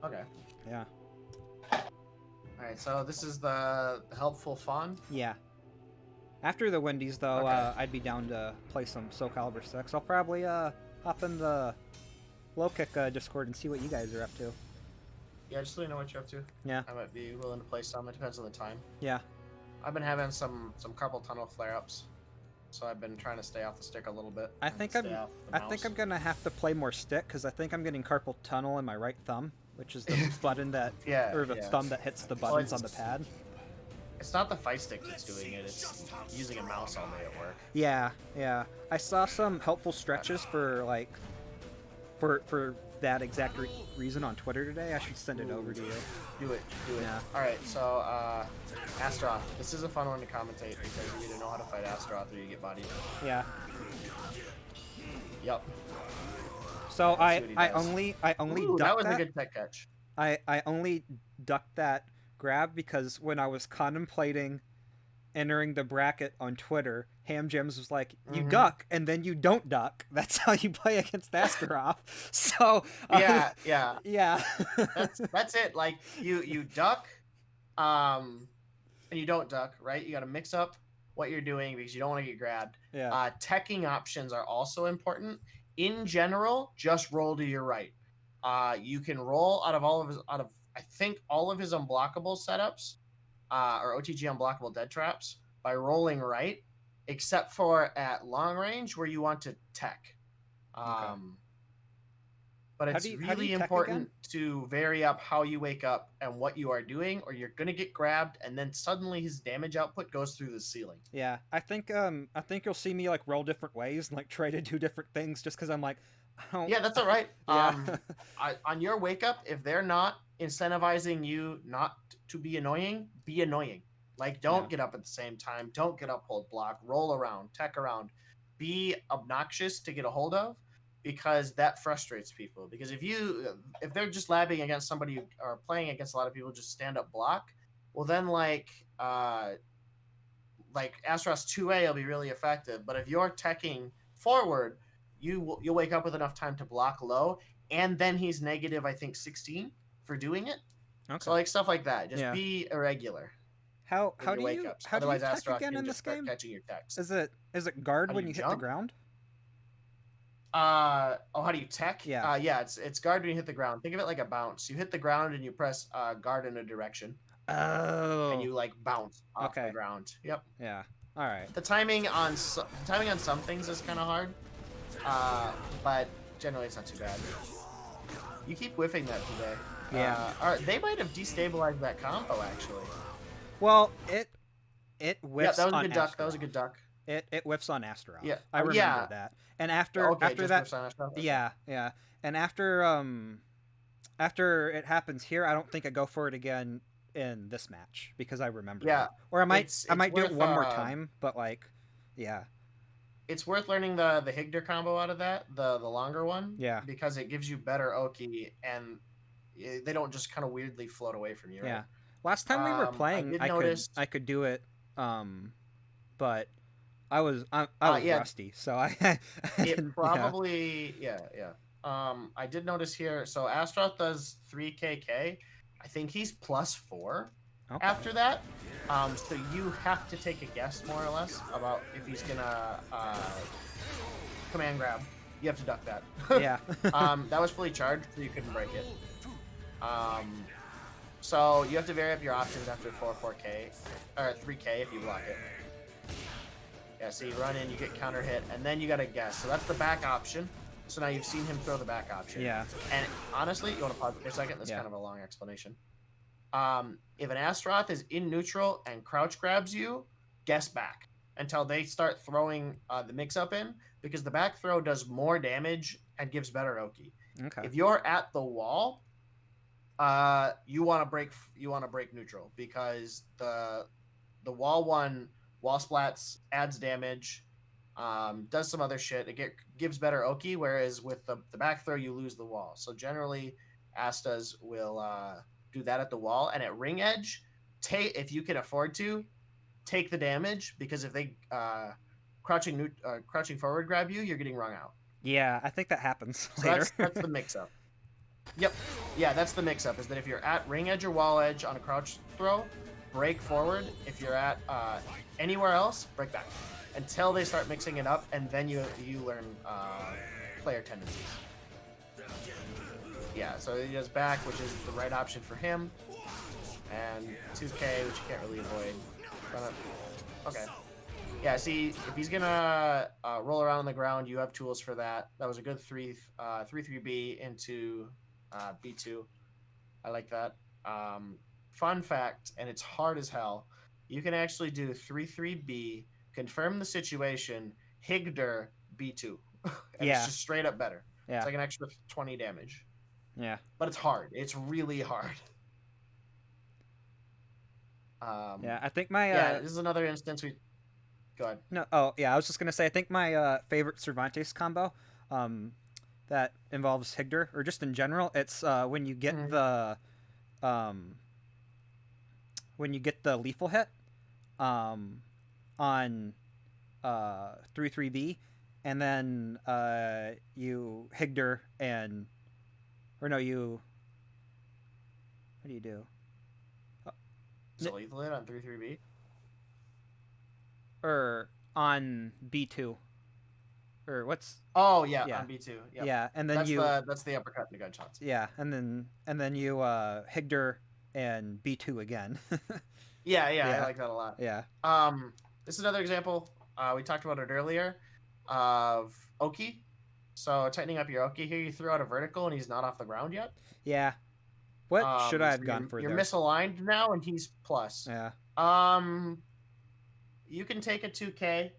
Okay. Yeah. Alright, so this is the helpful fawn? Yeah. After the Wendy's, though, Okay. I'd be down to play some Soul Calibur 6. I'll probably hop in the Low Kick Discord and see what you guys are up to. Yeah, just let me know what you're up to. Yeah. I might be willing to play some. It depends on the time. Yeah. I've been having some carpal tunnel flare-ups, so I've been trying to stay off the stick a little bit. I think I'm gonna have to play more stick because I think I'm getting carpal tunnel in my right thumb, which is the button that or the thumb that hits the buttons on the pad. It's not the fight stick that's doing it. It's using a mouse all day at work. Yeah, yeah. I saw some helpful stretches for like for that exact reason on Twitter today. I should send it over to you. Do it. Yeah. All right, so Astaroth. This is a fun one to commentate because you either know how to fight Astaroth or you get bodied. Yeah. Yep. So I only Ooh, ducked that was a good tech catch. I only ducked that grab because when I was contemplating entering the bracket on Twitter, Ham Gems was like, you duck and then you don't duck. That's how you play against Astaroth. So yeah. that's it. Like you duck, and you don't duck, right? You got to mix up what you're doing because you don't want to get grabbed. Yeah. Teching options are also important. In general, just roll to your right. You can roll out of I think all of his unblockable setups, or OTG unblockable dead traps by rolling right, except for at long range where you want to tech. But it's really important to vary up how you wake up and what you are doing, or you're gonna get grabbed, and then suddenly his damage output goes through the ceiling. Yeah, I think you'll see me like roll different ways and like try to do different things just because I'm like, yeah, that's all right. Yeah. On your wake up, if they're not incentivizing you not to be annoying, be annoying. Like, don't get up at the same time. Don't get up, hold block, roll around, tech around. Be obnoxious to get a hold of, because that frustrates people. Because if they're just labbing against somebody or playing against a lot of people, just stand up block. Well, then like Astaroth's 2A will be really effective. But if you're teching forward, you'll wake up with enough time to block low, and then he's negative, I think, 16 for doing it. Okay. So like stuff like that. Just be irregular. How do you tech again in this game? Catching your techs. Is it guard when you hit the ground? How do you tech? Yeah. It's guard when you hit the ground. Think of it like a bounce. You hit the ground and you press guard in a direction. Oh. And you like bounce off the ground. Yep. Yeah. All right. The timing on some things is kind of hard, but generally it's not too bad. You keep whiffing that today. Yeah. They might have destabilized that combo actually. Well, it whiffs. Yeah, that was on a good duck. Astaroth. That was a good duck. It whiffs on Astaroth. Yeah, I remember that. And after that, yeah. And after it happens here, I don't think I go for it again in this match because I remember. Yeah. It. Or I might do it one more time, but like, yeah. It's worth learning the Higder combo out of that, the longer one. Yeah. Because it gives you better Oki, and they don't just kind of weirdly float away from you. Right? Yeah. Last time we were playing, I could do it, but I was rusty, so I it probably I did notice here. So Astaroth does 3KK. I think he's +4 after that. So you have to take a guess more or less about if he's gonna command grab. You have to duck that. Yeah. That was fully charged, so you couldn't break it. So you have to vary up your options after 4K or 3K if you block it. Yeah, so you run in, you get counter hit, and then you gotta guess. So that's the back option. So now you've seen him throw the back option. Yeah. And honestly, you want to pause it for a second? That's kind of a long explanation. If an Astaroth is in neutral and crouch grabs you, guess back until they start throwing the mix-up in, because the back throw does more damage and gives better Oki. Okay. If you're at the wall, you want to break neutral, because the wall splats, adds damage, does some other shit. It gives better Oki, whereas with the back throw you lose the wall. So generally, Astas will do that at the wall, and at ring edge, if you can afford to, take the damage, because if they crouching forward grab you, you're getting rung out. Yeah, I think that happens So later. that's the mix up. Yep. Yeah, that's the mix up, is that if you're at ring edge or wall edge on a crouch throw, break forward. If you're at anywhere else, break back until they start mixing it up, and then you learn player tendencies. Yeah, so he does back, which is the right option for him, and 2K, which you can't really avoid. Okay. Yeah, see, if he's gonna roll around on the ground, you have tools for that. That was a good 3-3B into B2. I like that. Fun fact, and it's hard as hell, you can actually do 3-3B, confirm the situation, Higder B2. And Yeah. it's just straight up better. Yeah. It's like an extra 20 damage. Yeah. But it's hard. It's really hard. Yeah, I think my yeah, this is another instance we go ahead. No, oh yeah, I was just gonna say I think my favorite Cervantes combo, that involves Higder, or just in general, it's when you get when you get the lethal hit, on 3-3B, and then you Higder and, or no, you, what do you do? Is it lethal hit on 3-3B? Or on B2, or what's? Oh yeah, on B2. Yep. Yeah, and then that's the uppercut and the gunshots. Yeah, and then you Higder and B2 again. yeah, I like that a lot. Yeah. This is another example. We talked about it earlier of Oki. So tightening up your Oki here, you throw out a vertical and he's not off the ground yet. Yeah. What should I have gone for you're there? misaligned now, and he's plus. Yeah. You can take a 2K.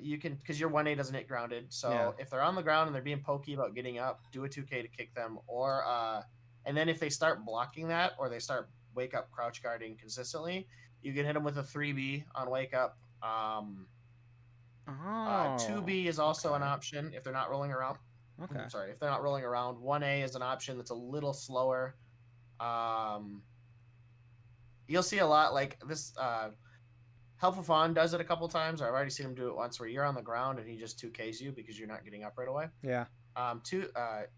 You can, because your 1A doesn't hit grounded. So if they're on the ground and they're being pokey about getting up, do a 2K to kick them. Or and then if they start blocking that, or they start wake up crouch guarding consistently, you can hit them with a 3B on wake up. 2B is also an option if they're not rolling around. Okay. Sorry, if they're not rolling around. 1A is an option that's a little slower. You'll see a lot like this. Helpful Fawn does it a couple times. I've already seen him do it once, where you're on the ground and he just 2Ks you because you're not getting up right away. Yeah.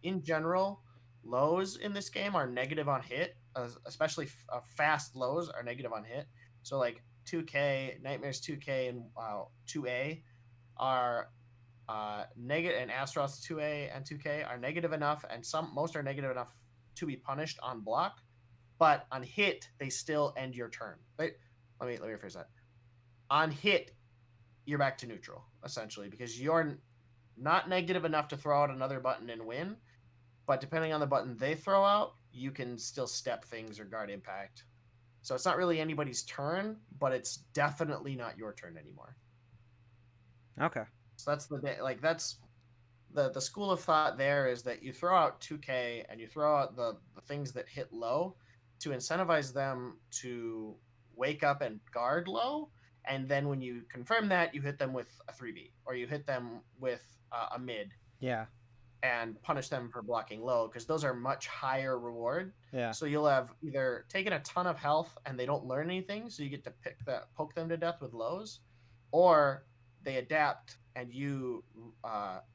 In general, lows in this game are negative on hit, especially fast lows are negative on hit. So like 2K, Nightmares 2K and 2A are negative, and Astros 2A and 2K are negative enough, and most are negative enough to be punished on block, but on hit they still end your turn. Let me rephrase that. On hit, you're back to neutral essentially, because you're not negative enough to throw out another button and win, but depending on the button they throw out, you can still step things or guard impact. So it's not really anybody's turn, but it's definitely not your turn anymore. Okay. So that's the school of thought there, is that you throw out 2K and you throw out the things that hit low to incentivize them to wake up and guard low, and then when you confirm that, you hit them with a 3B, or you hit them with a mid. Yeah. And punish them for blocking low, because those are much higher reward. Yeah. So you'll have either taken a ton of health and they don't learn anything, so you get to poke them to death with lows, or they adapt and you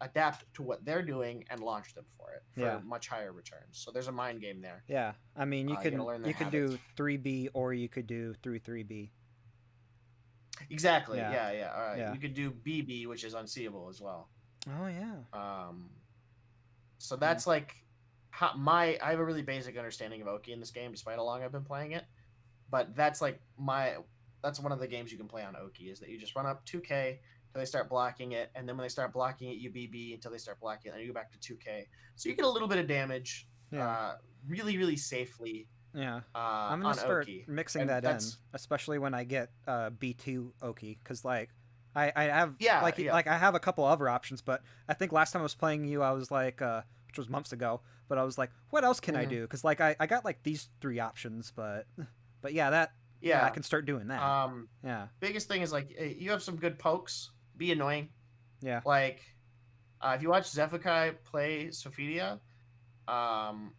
adapt to what they're doing and launch them for it for much higher returns. So there's a mind game there. Yeah, I mean you could do 3B, or you could do 3-3B. Exactly. Yeah. You could do BB, which is unseeable as well. Oh yeah. So that's like I have a really basic understanding of Oki in this game, despite how long I've been playing it. But that's like that's one of the games you can play on Oki, is that you just run up 2K till they start blocking it, and then when they start blocking it, you BB until they start blocking it, and you go back to 2K. So you get a little bit of damage, Yeah. really, really safely. Yeah. I'm gonna On start Oki, mixing and that in, that's especially when I get B2 Oki, because like I have yeah, like I have a couple other options, but I think last time I was playing you, I was like, which was months ago, but I was like, what else can I do? Because like I got like these 3 options, but yeah, I yeah. can start doing that. Yeah. Biggest thing is like you have some good pokes. Be annoying. Yeah. Like if you watch Zephykai play Sophidia, um,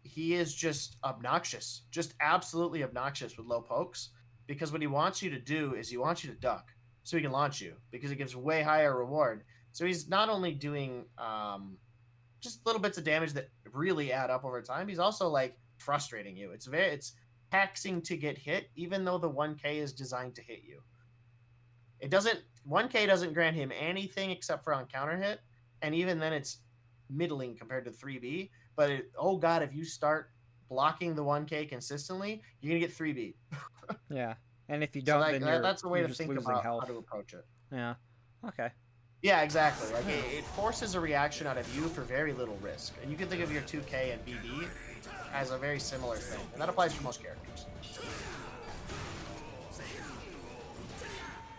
he is just obnoxious, just absolutely obnoxious with low pokes. Because what he wants you to do is he wants you to duck so he can launch you, because it gives way higher reward. So he's not only doing just little bits of damage that really add up over time. He's also like frustrating you. It's taxing to get hit, even though the 1K is designed to hit you. It doesn't 1K doesn't grant him anything except for on counter hit, and even then it's middling compared to 3B. But oh god, if you start blocking the 1K consistently, you're gonna get 3B. Yeah. And if you So don't, then that's a way you're to just think losing about how health. to approach it. Yeah. Okay. Yeah, exactly. Like it forces a reaction out of you for very little risk, and you can think of your 2K and BB as a very similar thing, and that applies for most characters.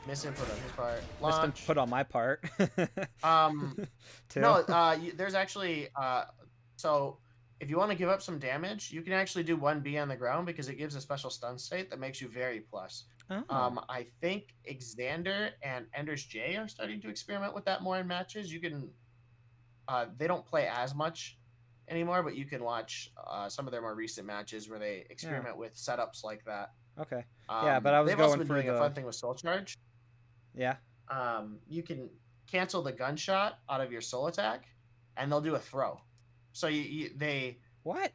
Misinput on his part. Launch. Misinput on my part. Too. No, there's actually so if you want to give up some damage, you can actually do 1B on the ground, because it gives a special stun state that makes you very plus. Oh. I think Xander and Ender's J are starting to experiment with that more in matches. You can they don't play as much anymore, but you can watch some of their more recent matches where they experiment with setups like that. Okay. Yeah, but I was they've also going been for doing the a fun thing with Soul Charge. Yeah. You can cancel the gunshot out of your soul attack, and they'll do a throw. So they What?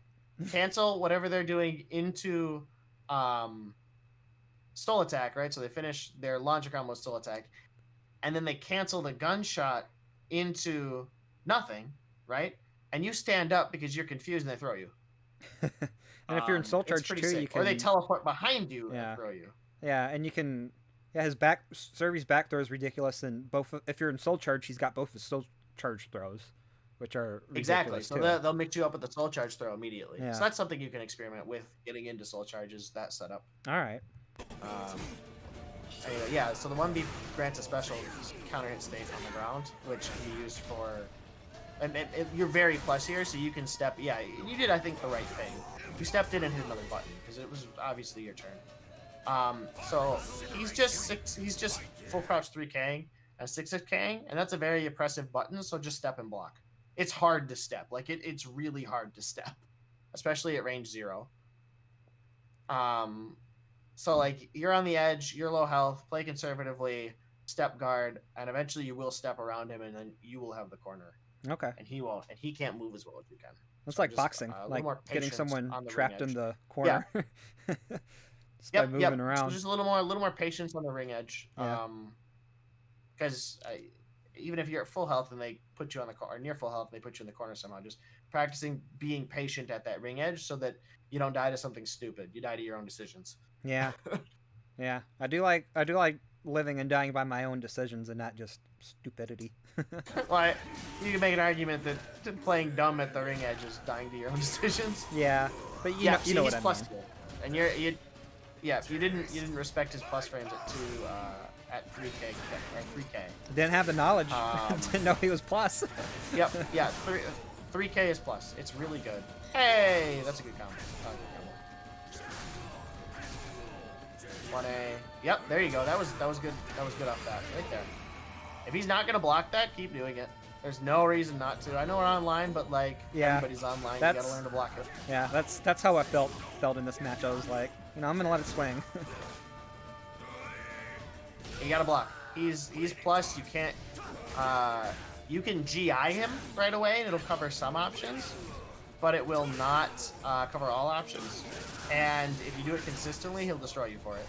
cancel whatever they're doing into soul attack, right? So they finish their launcher combo with soul attack, and then they cancel the gunshot into nothing, right? And you stand up because you're confused, and they throw you. And if you're in soul It's charge pretty too, sick. you can Or they teleport behind you Yeah. and throw you. Yeah, and you can his back Servi's back throw is ridiculous, and both if you're in soul charge, he's got both his soul charge throws, which are Exactly. ridiculous So too. they'll mix you up with the soul charge throw immediately. Yeah. So that's something you can experiment with, getting into soul charges, that setup. All right. Anyway, yeah, so the 1B grants a special counter hit state on the ground, which can be used for... And you're very plus here, so you can step... Yeah, you did, I think, the right thing. You stepped in and hit another button, because it was obviously your turn. So he's just full crouch 3K'ing and 6K'ing, and that's a very oppressive button, so just step and block. It's hard to step. Like, it's really hard to step, especially at range 0. So, like, you're on the edge, you're low health, play conservatively, step guard, and eventually you will step around him, and then you will have the corner. Okay. And he won't, and he can't move as well as you can. It's So like just, boxing, like getting someone trapped in the corner. Just by moving around. So just a little more patience on the ring edge. Yeah. Because even if you're at full health and they put you on the corner, or near full health, and they put you in the corner somehow, just practicing being patient at that ring edge so that you don't die to something stupid. You die to your own decisions. Yeah. Yeah. I do like living and dying by my own decisions and not just stupidity. Well, you can make an argument that playing dumb at the ring edge is dying to your own decisions. Yeah, but you know what I mean. Here. And you didn't respect his plus frames at 3K or 3K. Didn't have the knowledge. Didn't know he was plus. Yep. Yeah. 3K is plus. It's really good. Hey, that's a good combo. 1A. Yep, there you go. That was good. That was good off that right there. If he's not gonna block that, keep doing it. There's no reason not to. I know we're online, but like everybody's online. You gotta learn to block it. Yeah, that's how I felt in this match. I was like, I'm gonna let it swing. You gotta block. He's plus. You can't. You can GI him right away, and it'll cover some options, but it will not cover all options. And if you do it consistently, he'll destroy you for it.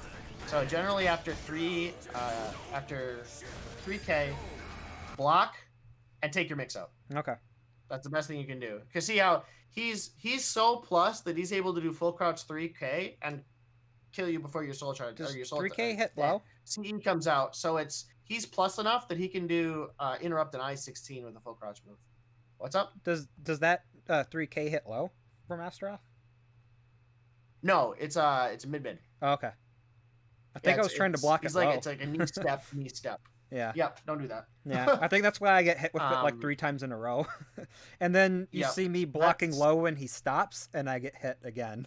So generally, after 3K, block and take your mix out. Okay. That's the best thing you can do. Cause see how he's so plus that he's able to do full crouch 3K and kill you before your soul charge or Does your soul 3K hit low? CE comes out. So he's plus enough that he can do interrupt an I-16 with a full crouch move. What's up? Does that 3K hit low from Astaroth? No, it's a mid. Oh, okay. I think I was trying to block it low. It's like a knee step. Yeah. Yep, don't do that. Yeah, I think that's why I get hit with it like 3 times in a row. And then you see me blocking low when he stops, and I get hit again.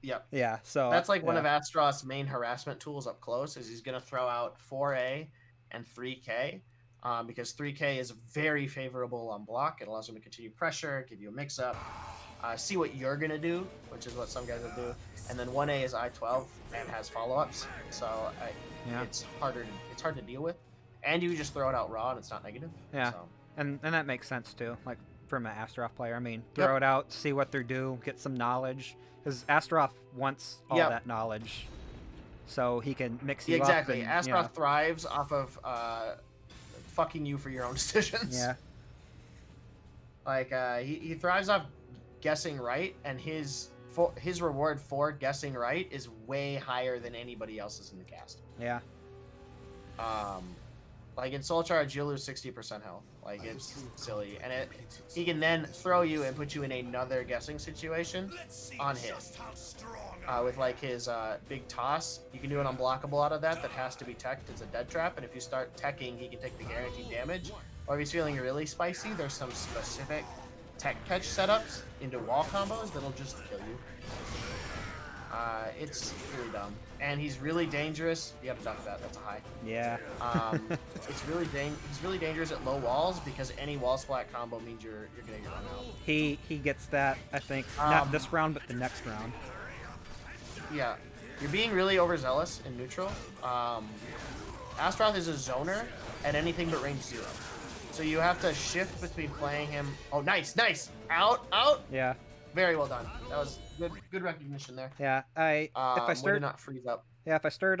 Yep. Yeah, so... That's like one of Astaroth's main harassment tools up close, is he's going to throw out 4A and 3K, because 3K is very favorable on block. It allows him to continue pressure, give you a mix-up, see what you're going to do, which is what some guys will do. And then 1A is I-12 and has follow-ups, so it's hard to deal with. And you just throw it out raw and it's not negative. Yeah, so. and that makes sense too, like from an Astaroth player. I mean, throw it out, see what they do, get some knowledge. Because Astaroth wants all that knowledge, so he can mix you up. Exactly. Astaroth thrives off of fucking you for your own decisions. Yeah. Like he thrives off guessing right, and his reward for guessing right is way higher than anybody else's in the cast. Yeah. Like in Soul Charge, you'll lose 60% health. Like, it's silly. And he can then throw you and put you in another guessing situation on hit. With like his big toss, you can do an unblockable out of that has to be teched. It's a dead trap, and if you start teching, he can take the guaranteed damage. Or if he's feeling really spicy, there's some specific tech catch setups into wall combos that'll just kill you. It's really dumb. And he's really dangerous. You have to duck that. That's a high. Yeah. He's really dangerous at low walls because any wall splat combo means you're gonna get run out. He gets that, I think, not this round, but the next round. Yeah. You're being really overzealous in neutral. Astaroth is a zoner at anything but range 0. So you have to shift between playing him. Oh, nice. Out. Yeah. Very well done. That was good recognition there. Yeah, if I start not freeze up. Yeah, if I start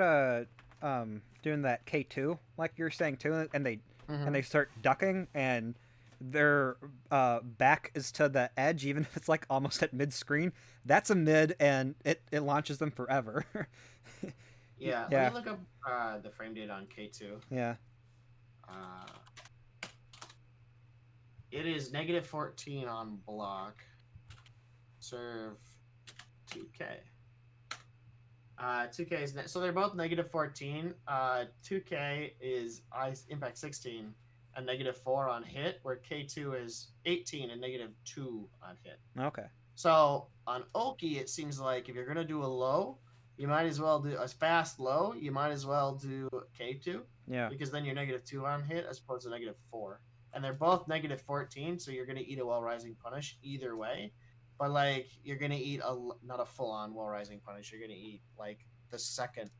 doing that K2 like you're saying too, and they start ducking and their back is to the edge, even if it's like almost at mid screen, that's a mid and it launches them forever. Yeah. Let me look up the frame data on K2. Yeah. It is -14 on block. Serve 2K. 2K is so they're both -14. 2K is impact 16 and -4 on hit, where K2 is 18 and -2 on hit. Okay. So on Oki, it seems like if you're gonna do a low, you might as well do a fast low. You might as well do K2. Yeah. Because then you're -2 on hit as opposed to -4, and they're both -14. So you're gonna eat a Well Rising Punish either way. But like you're gonna eat not a full on Well Rising Punish. You're gonna eat like the secondary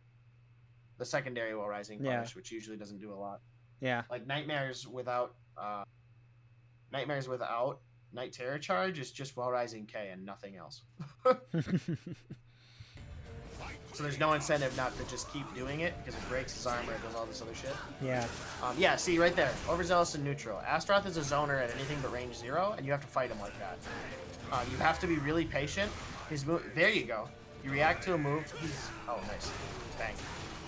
Well Rising Punish, which usually doesn't do a lot. Yeah. Like Nightmares without Night Terror Charge is just Well Rising K and nothing else. So there's no incentive not to just keep doing it because it breaks his armor and does all this other shit. Yeah. Yeah, see right there, overzealous and neutral. Astaroth is a zoner at anything but range 0, and you have to fight him like that. You have to be really patient. His move, there you go. You react to a move. Oh, nice. Bang.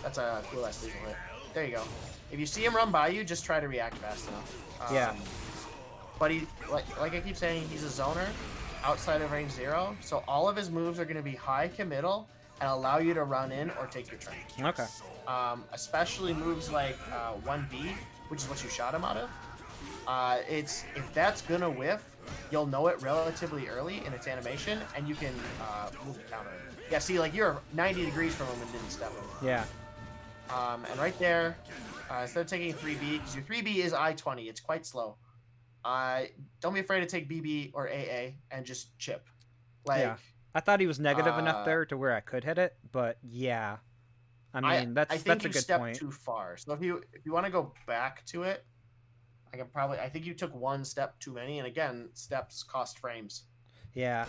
That's a cool ass lethal hit. There you go. If you see him run by you, just try to react fast enough. Yeah. But he, like I keep saying, he's a zoner outside of range 0. So all of his moves are going to be high committal and allow you to run in or take your turn. Okay. Especially moves like 1B, which is what you shot him out of. If that's gonna whiff, you'll know it relatively early in its animation, and you can move to counter it. Yeah, see, like you're 90 degrees from him and didn't step him. Yeah. And right there, instead of taking 3B, because your 3B is I-20, it's quite slow. Don't be afraid to take BB or AA and just chip. Like, yeah. I thought he was negative enough there to where I could hit it, but yeah. I mean, that's a good point. I think you stepped too far. So if you want to go back to it, I think you took one step too many, and again, steps cost frames. Yeah.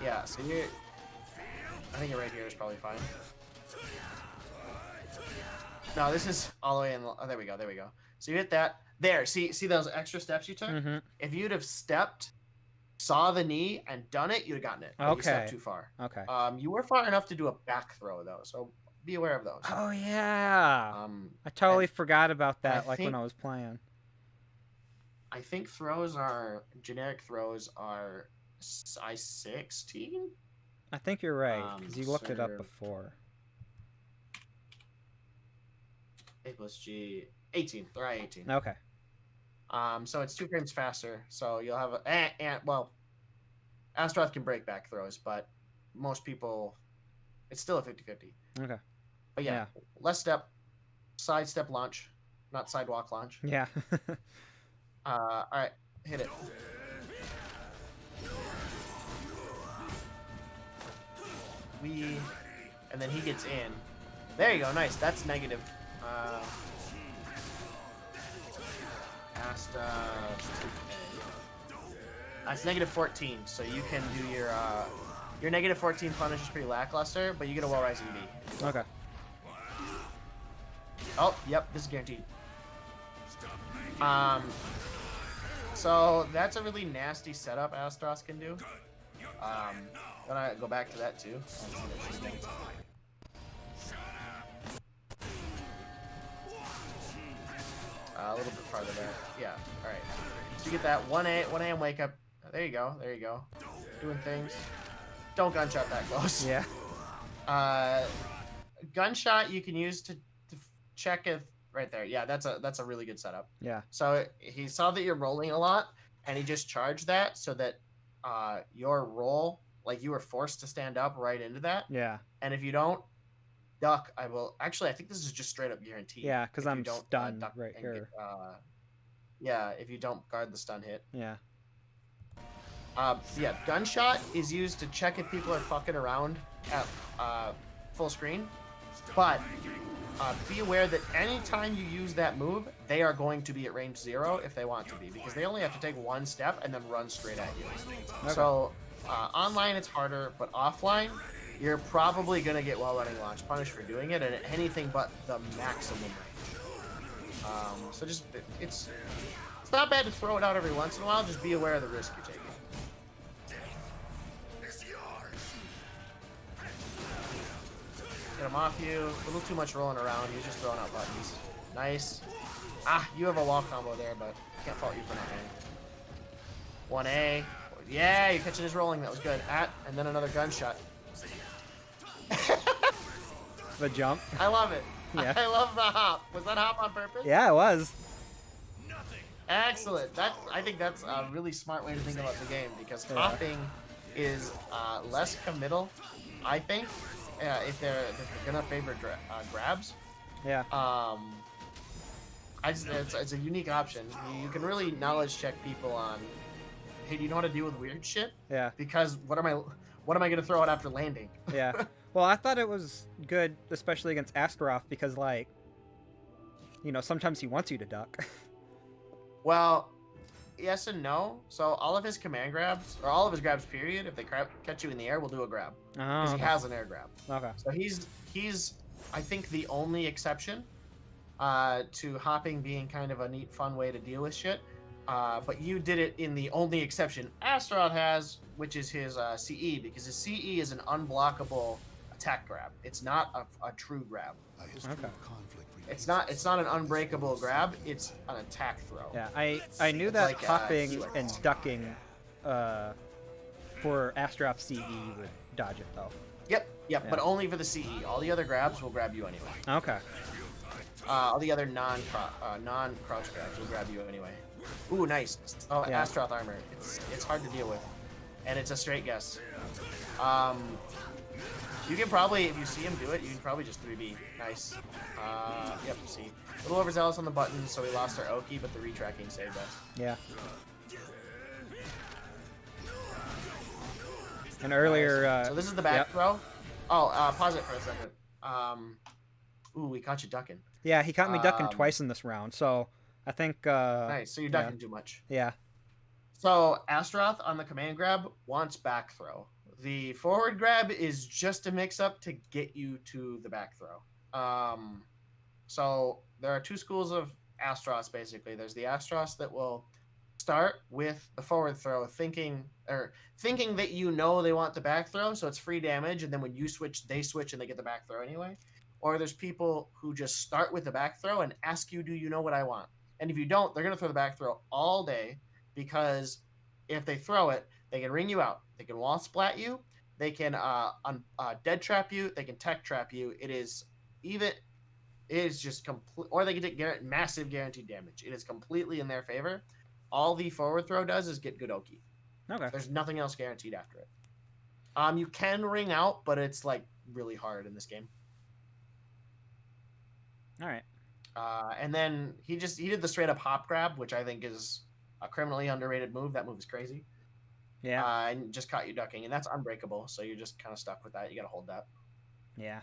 Yeah, so I think it right here is probably fine. No, this is all the way in. Oh, there we go. So you hit that. There, see those extra steps you took? Mm-hmm. If you'd have stepped, saw the knee, and done it, you'd have gotten it. But you stepped too far. Okay. You were far enough to do a back throw, though, so be aware of those. Oh, yeah. I totally forgot about that, when I was playing. I think generic throws are size 16? I think you're right, because you looked it up before. A plus G, 18. They're 18. Okay. So it's 2 frames faster. So you'll have Astaroth can break back throws, but most people, it's still a 50-50. Okay. But yeah, less step, side step launch, not sidewalk launch. Yeah. All right, hit it. And then he gets in. There you go, nice. That's negative. That's negative 14, so you can do your negative 14 punish is pretty lackluster, but you get a well-rising B. Okay. Oh, yep, this is guaranteed. So that's a really nasty setup Astros can do. Gonna go back to that too. A little bit farther back. Yeah, alright. So you get that 1A and wake up. There you go, there you go. Doing things. Don't gunshot that close. Yeah. Gunshot you can use to check if right there. Yeah, that's a really good setup. Yeah. So he saw that you're rolling a lot, and he just charged that so that your roll, like you were forced to stand up right into that. Yeah. And if you don't duck, I will. Actually, I think this is just straight up guaranteed. Yeah, because I'm stunned right here. Yeah, if you don't guard the stun hit. Yeah. Yeah, gunshot is used to check if people are fucking around at full screen, but be aware that anytime you use that move, they are going to be at range 0 if they want to be, because they only have to take 1 step and then run straight at you. Okay. So online it's harder, but offline you're probably going to get while running launch punish for doing it, and anything but the maximum range. So just it's not bad to throw it out every once in a while. Just be aware of the risk you're taking. Get him off you. A little too much rolling around. He's just throwing out buttons. Nice. You have a wall combo there, but can't fault you for not hitting. 1A. Yeah, you're catching his rolling. That was good. And then another gunshot. The jump. I love it. Yeah. I love the hop. Was that hop on purpose? Yeah, it was. Excellent. I think that's a really smart way to think about the game, because hopping is less committal, I think, if they're gonna favor grabs. Yeah. It's a unique option. You can really knowledge check people on, hey, do you know how to deal with weird shit? Yeah. Because what am I gonna throw out after landing? Yeah. Well, I thought it was good, especially against Astaroth, because sometimes he wants you to duck. Well, yes and no. So all of his command grabs, or all of his grabs, period, if they catch you in the air, will do a grab. Because he has an air grab. Okay. So he's I think the only exception to hopping being kind of a neat, fun way to deal with shit. But you did it in the only exception Astaroth has, which is his CE, because his CE is an unblockable attack grab. It's not a true grab. Okay. It's not an unbreakable grab. It's an attack throw. Yeah, I knew that like, hopping and ducking for Astaroth CE would dodge it though. Yep, yeah. But only for the CE. All the other grabs will grab you anyway. Okay. All the other non-crouch grabs will grab you anyway. Ooh, nice. Oh, yeah. Astaroth armor. It's hard to deal with, and it's a straight guess. You can probably, if you see him do it, you can probably just 3B. Nice. Yep, see. A little overzealous on the buttons, so we lost our Oki, but the retracking saved us. Yeah. And earlier... so this is the back throw. Oh, pause it for a second. Ooh, we caught you ducking. Yeah, he caught me ducking twice in this round, so I think... nice, so you're ducking too much. Yeah. So Astaroth on the command grab wants back throw. The forward grab is just a mix-up to get you to the back throw. So there are 2 schools of Astros, basically. There's the Astros that will start with the forward throw, thinking that you know they want the back throw, so it's free damage, and then when you switch, they switch and they get the back throw anyway. Or there's people who just start with the back throw and ask you, do you know what I want? And if you don't, they're going to throw the back throw all day, because if they throw it, they can ring you out. They can wall splat you. They can dead trap you. They can tech trap you. It is just complete, or they can take massive guaranteed damage. It is completely in their favor. All the forward throw does is get good Oki. Okay. There's nothing else guaranteed after it. You can ring out, but it's like really hard in this game. All right. And then he did the straight up hop grab, which I think is a criminally underrated move. That move is crazy. Yeah. And just caught you ducking, and that's unbreakable. So you're just kind of stuck with that. You got to hold that. Yeah.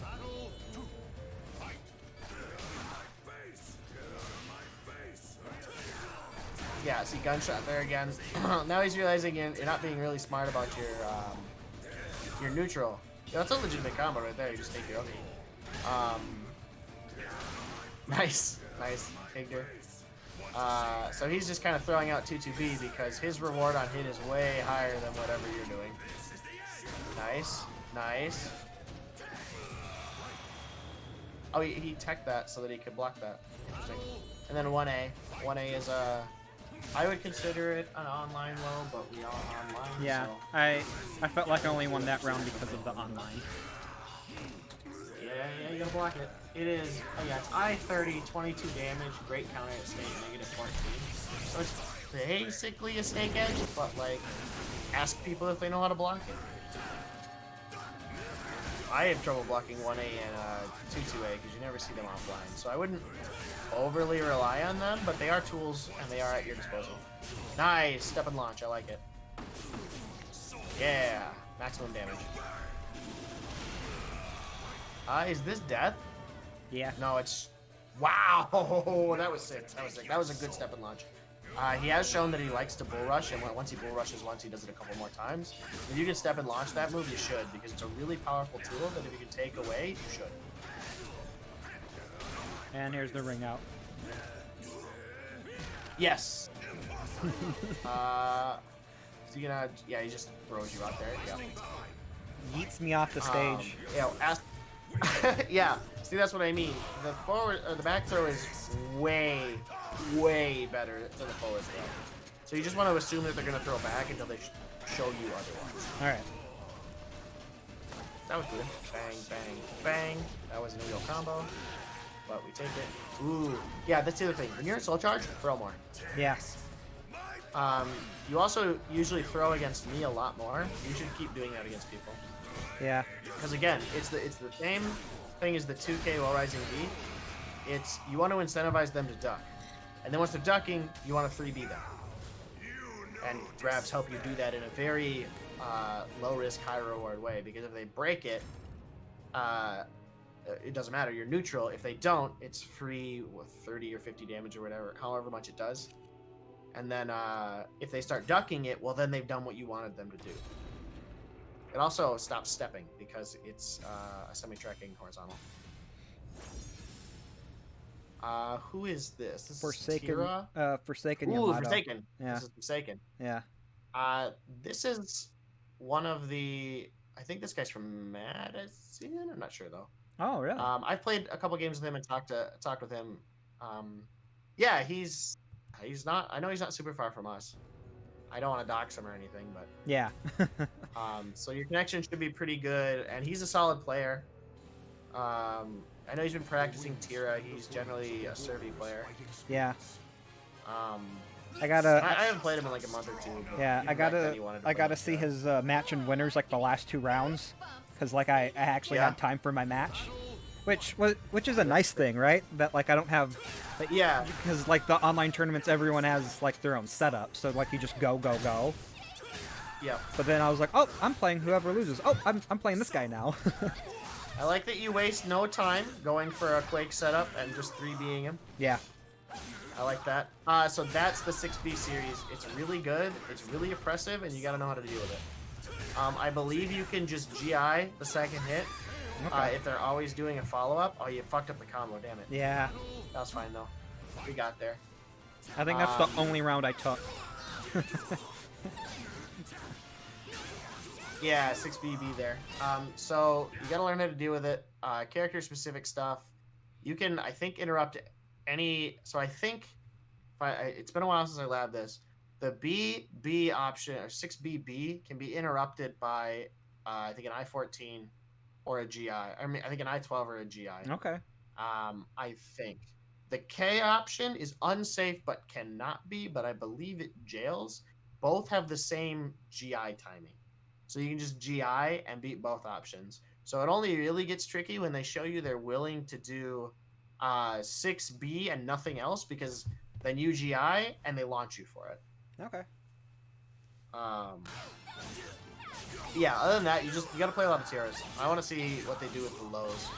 Battle 2. Fight. My face. Get out of my face. Yeah, see, gunshot there again. Now he's realizing you're not being really smart about your neutral. Yeah, that's a legitimate combo right there. You just take your Oki. Nice. Igor. So he's just kind of throwing out 2-2B because his reward on hit is way higher than whatever you're doing. Nice. Oh, he teched that so that he could block that. Interesting. And then 1A. 1A is I would consider it an online low, but we are online. Yeah, so. I felt like I only won that round because of the online. Yeah, you gotta block it. It is, it's I-30, 22 damage, great counter at snake, -14. So it's basically a snake edge, but like, ask people if they know how to block it. I have trouble blocking 1A and 2-2A because you never see them offline, so I wouldn't overly rely on them, but they are tools and they are at your disposal. Nice! Step and launch, I like it. Yeah! Maximum damage. Is this death? Yeah. No, it's... Wow! That was sick. That was a good step and launch. He has shown that he likes to bull rush, and once he bull rushes once, he does it a couple more times. If you can step and launch that move, you should, because it's a really powerful tool that if you can take away, you should. And here's the ring out. Yes! So you gonna... Yeah, he just throws you out there. Yeah. Yeets me off the stage. Yeah, see, that's what I mean. The forward or the back throw is way better than the forward throw. So you just want to assume that they're going to throw back until they show you otherwise. All right. That was good. Bang. That was an illegal combo, but we take it. Ooh, yeah, that's the other thing. When you're in soul charge, throw more. Yeah. You also usually throw against me a lot more. You should keep doing that against people. Yeah. Because again, it's the same thing as the 2K while rising B. It's you want to incentivize them to duck, and then once they're ducking, you want to 3B them. And grabs help you do that in a very low risk, high reward way. Because if they break it, it doesn't matter. You're neutral. If they don't, it's free with 30 or 50 damage or whatever, however much it does. And then if they start ducking it, well, then they've done what you wanted them to do. It also stops stepping because it's a semi-tracking horizontal. Who is this? This Forsaken. is Tira? Forsaken. Ooh, Yamato. Forsaken. Yeah. This is Forsaken. Yeah. This is one of the... I think this guy's from Madison? I'm not sure, though. Oh, really? I've played a couple games with him and talked with him. Yeah, he's not... I know he's not super far from us. I don't want to dox him or anything, but... Yeah. So your connection should be pretty good, and he's a solid player. I know he's been practicing Tira. He's generally a Servi player. Yeah. I I haven't played him in like a month or two. But Yeah, even I back then he wanted to play gotta with see Tira. his match and winners like the last 2 rounds, because like I actually Yeah. had time for my match, which is a nice thing, right? That like I don't have. Like, Yeah. Because like the online tournaments, everyone has like their own setup, so like you just go. Yeah. But then I was like, oh, I'm playing whoever loses. Oh, I'm playing this guy now. I like that you waste no time going for a Quake setup and just 3Bing him. Yeah. I like that. So that's the 6B series. It's really good. It's really oppressive, and you got to know how to deal with it. I believe you can just GI the second hit, Okay. If they're always doing a follow-up, oh, you fucked up the combo, damn it. Yeah. That was fine, though. We got there. I think that's the only round I took. Yeah, 6BB there. So you gotta learn how to deal with it. Character-specific stuff. You can, I think, interrupt any... So I think... it's been a while since I labbed this. The BB option, or 6BB, can be interrupted by, I think, an I-14 or a GI. I mean, I think an I-12 or a GI. Okay. I think. The K option is unsafe but cannot be, but I believe it jails. Both have the same GI timing. So you can just GI and beat both options. So it only really gets tricky when they show you they're willing to do 6B and nothing else, because then you GI and they launch you for it. Okay. Yeah, other than that, you gotta play a lot of tiaras. I want to see what they do with the lows.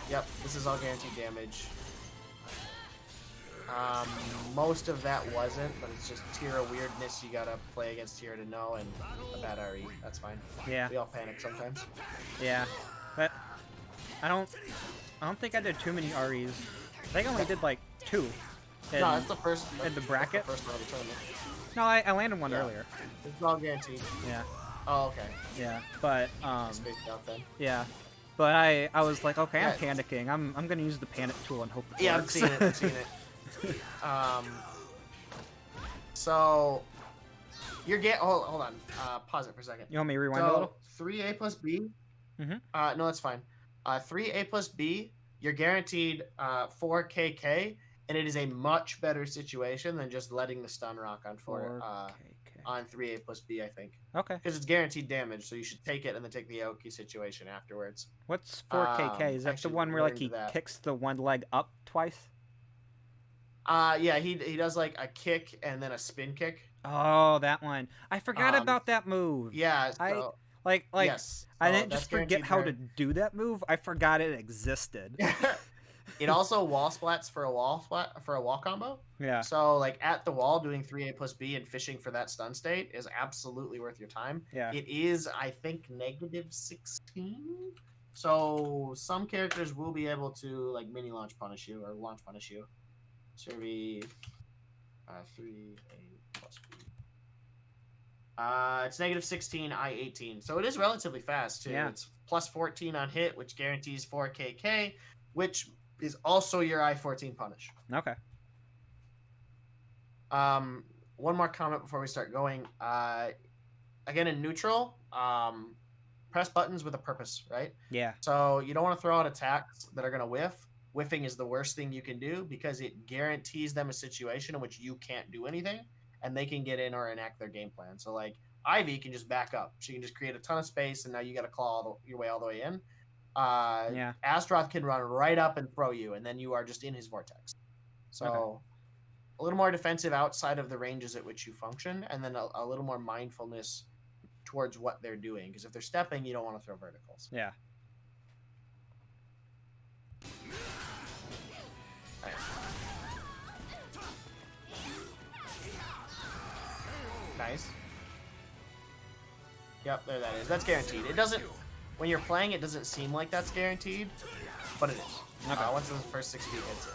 Yep, this is all guaranteed damage. Most of that wasn't, but it's just Tira weirdness you gotta play against Tira to know, and a bad RE. That's fine. Yeah. We all panic sometimes. Yeah. But I don't think I did too many REs. I think I only did like 2. No, that's the first. In the bracket? That's the first one of the tournament. No, I landed one earlier. It's all guaranteed. Yeah. Oh, okay. Yeah. But Spaced out then. yeah. But I was like, okay, I'm Yeah. panicking. I'm gonna use the panic tool and hope it Yeah, works. I've seen it. I've seen it. So you're hold on. Pause it for a second. You want me to rewind a little? 3A plus B. Mm-hmm. No, that's fine. 3A plus B. You're guaranteed 4 KK, and it is a much better situation than just letting the stun rock on 3A plus B. I think. Okay. Because it's guaranteed damage, so you should take it and then take the Aoki situation afterwards. What's 4KK? Is that the actually one where like learned he that. kicks the one leg up twice? Yeah, he does like a kick and then a spin kick. Oh, that one. I forgot about that move. Yeah, so, Like yes, I so didn't that's just forget guaranteed how there. to do that move. I forgot it existed. It also wall splats for a wall combo. Yeah. So like at the wall doing 3A plus B and fishing for that stun state is absolutely worth your time. Yeah. It is, I think, -16. So some characters will be able to like mini launch punish you or launch punish you. So it'll be 3A plus B. It's -16, I-18. So it is relatively fast too. Yeah. It's +14 on hit, which guarantees 4 KK, which is also your I-14 punish. Okay. One more comment before we start going. Again, in neutral, press buttons with a purpose, right? Yeah. So you don't want to throw out attacks that are going to whiff. Whiffing is the worst thing you can do because it guarantees them a situation in which you can't do anything, and they can get in or enact their game plan. So like Ivy can just back up. She can just create a ton of space, and now you got to claw your way all the way in. Yeah. Astroth can run right up and throw you, and then you are just in his vortex. So Okay. a little more defensive outside of the ranges at which you function, and then a little more mindfulness towards what they're doing. Because if they're stepping, you don't want to throw verticals. Yeah. Nice. Yep, there that is. That's guaranteed. It doesn't, when you're playing, it doesn't seem like that's guaranteed, but it is. Okay. Once the first 6 feet hits it,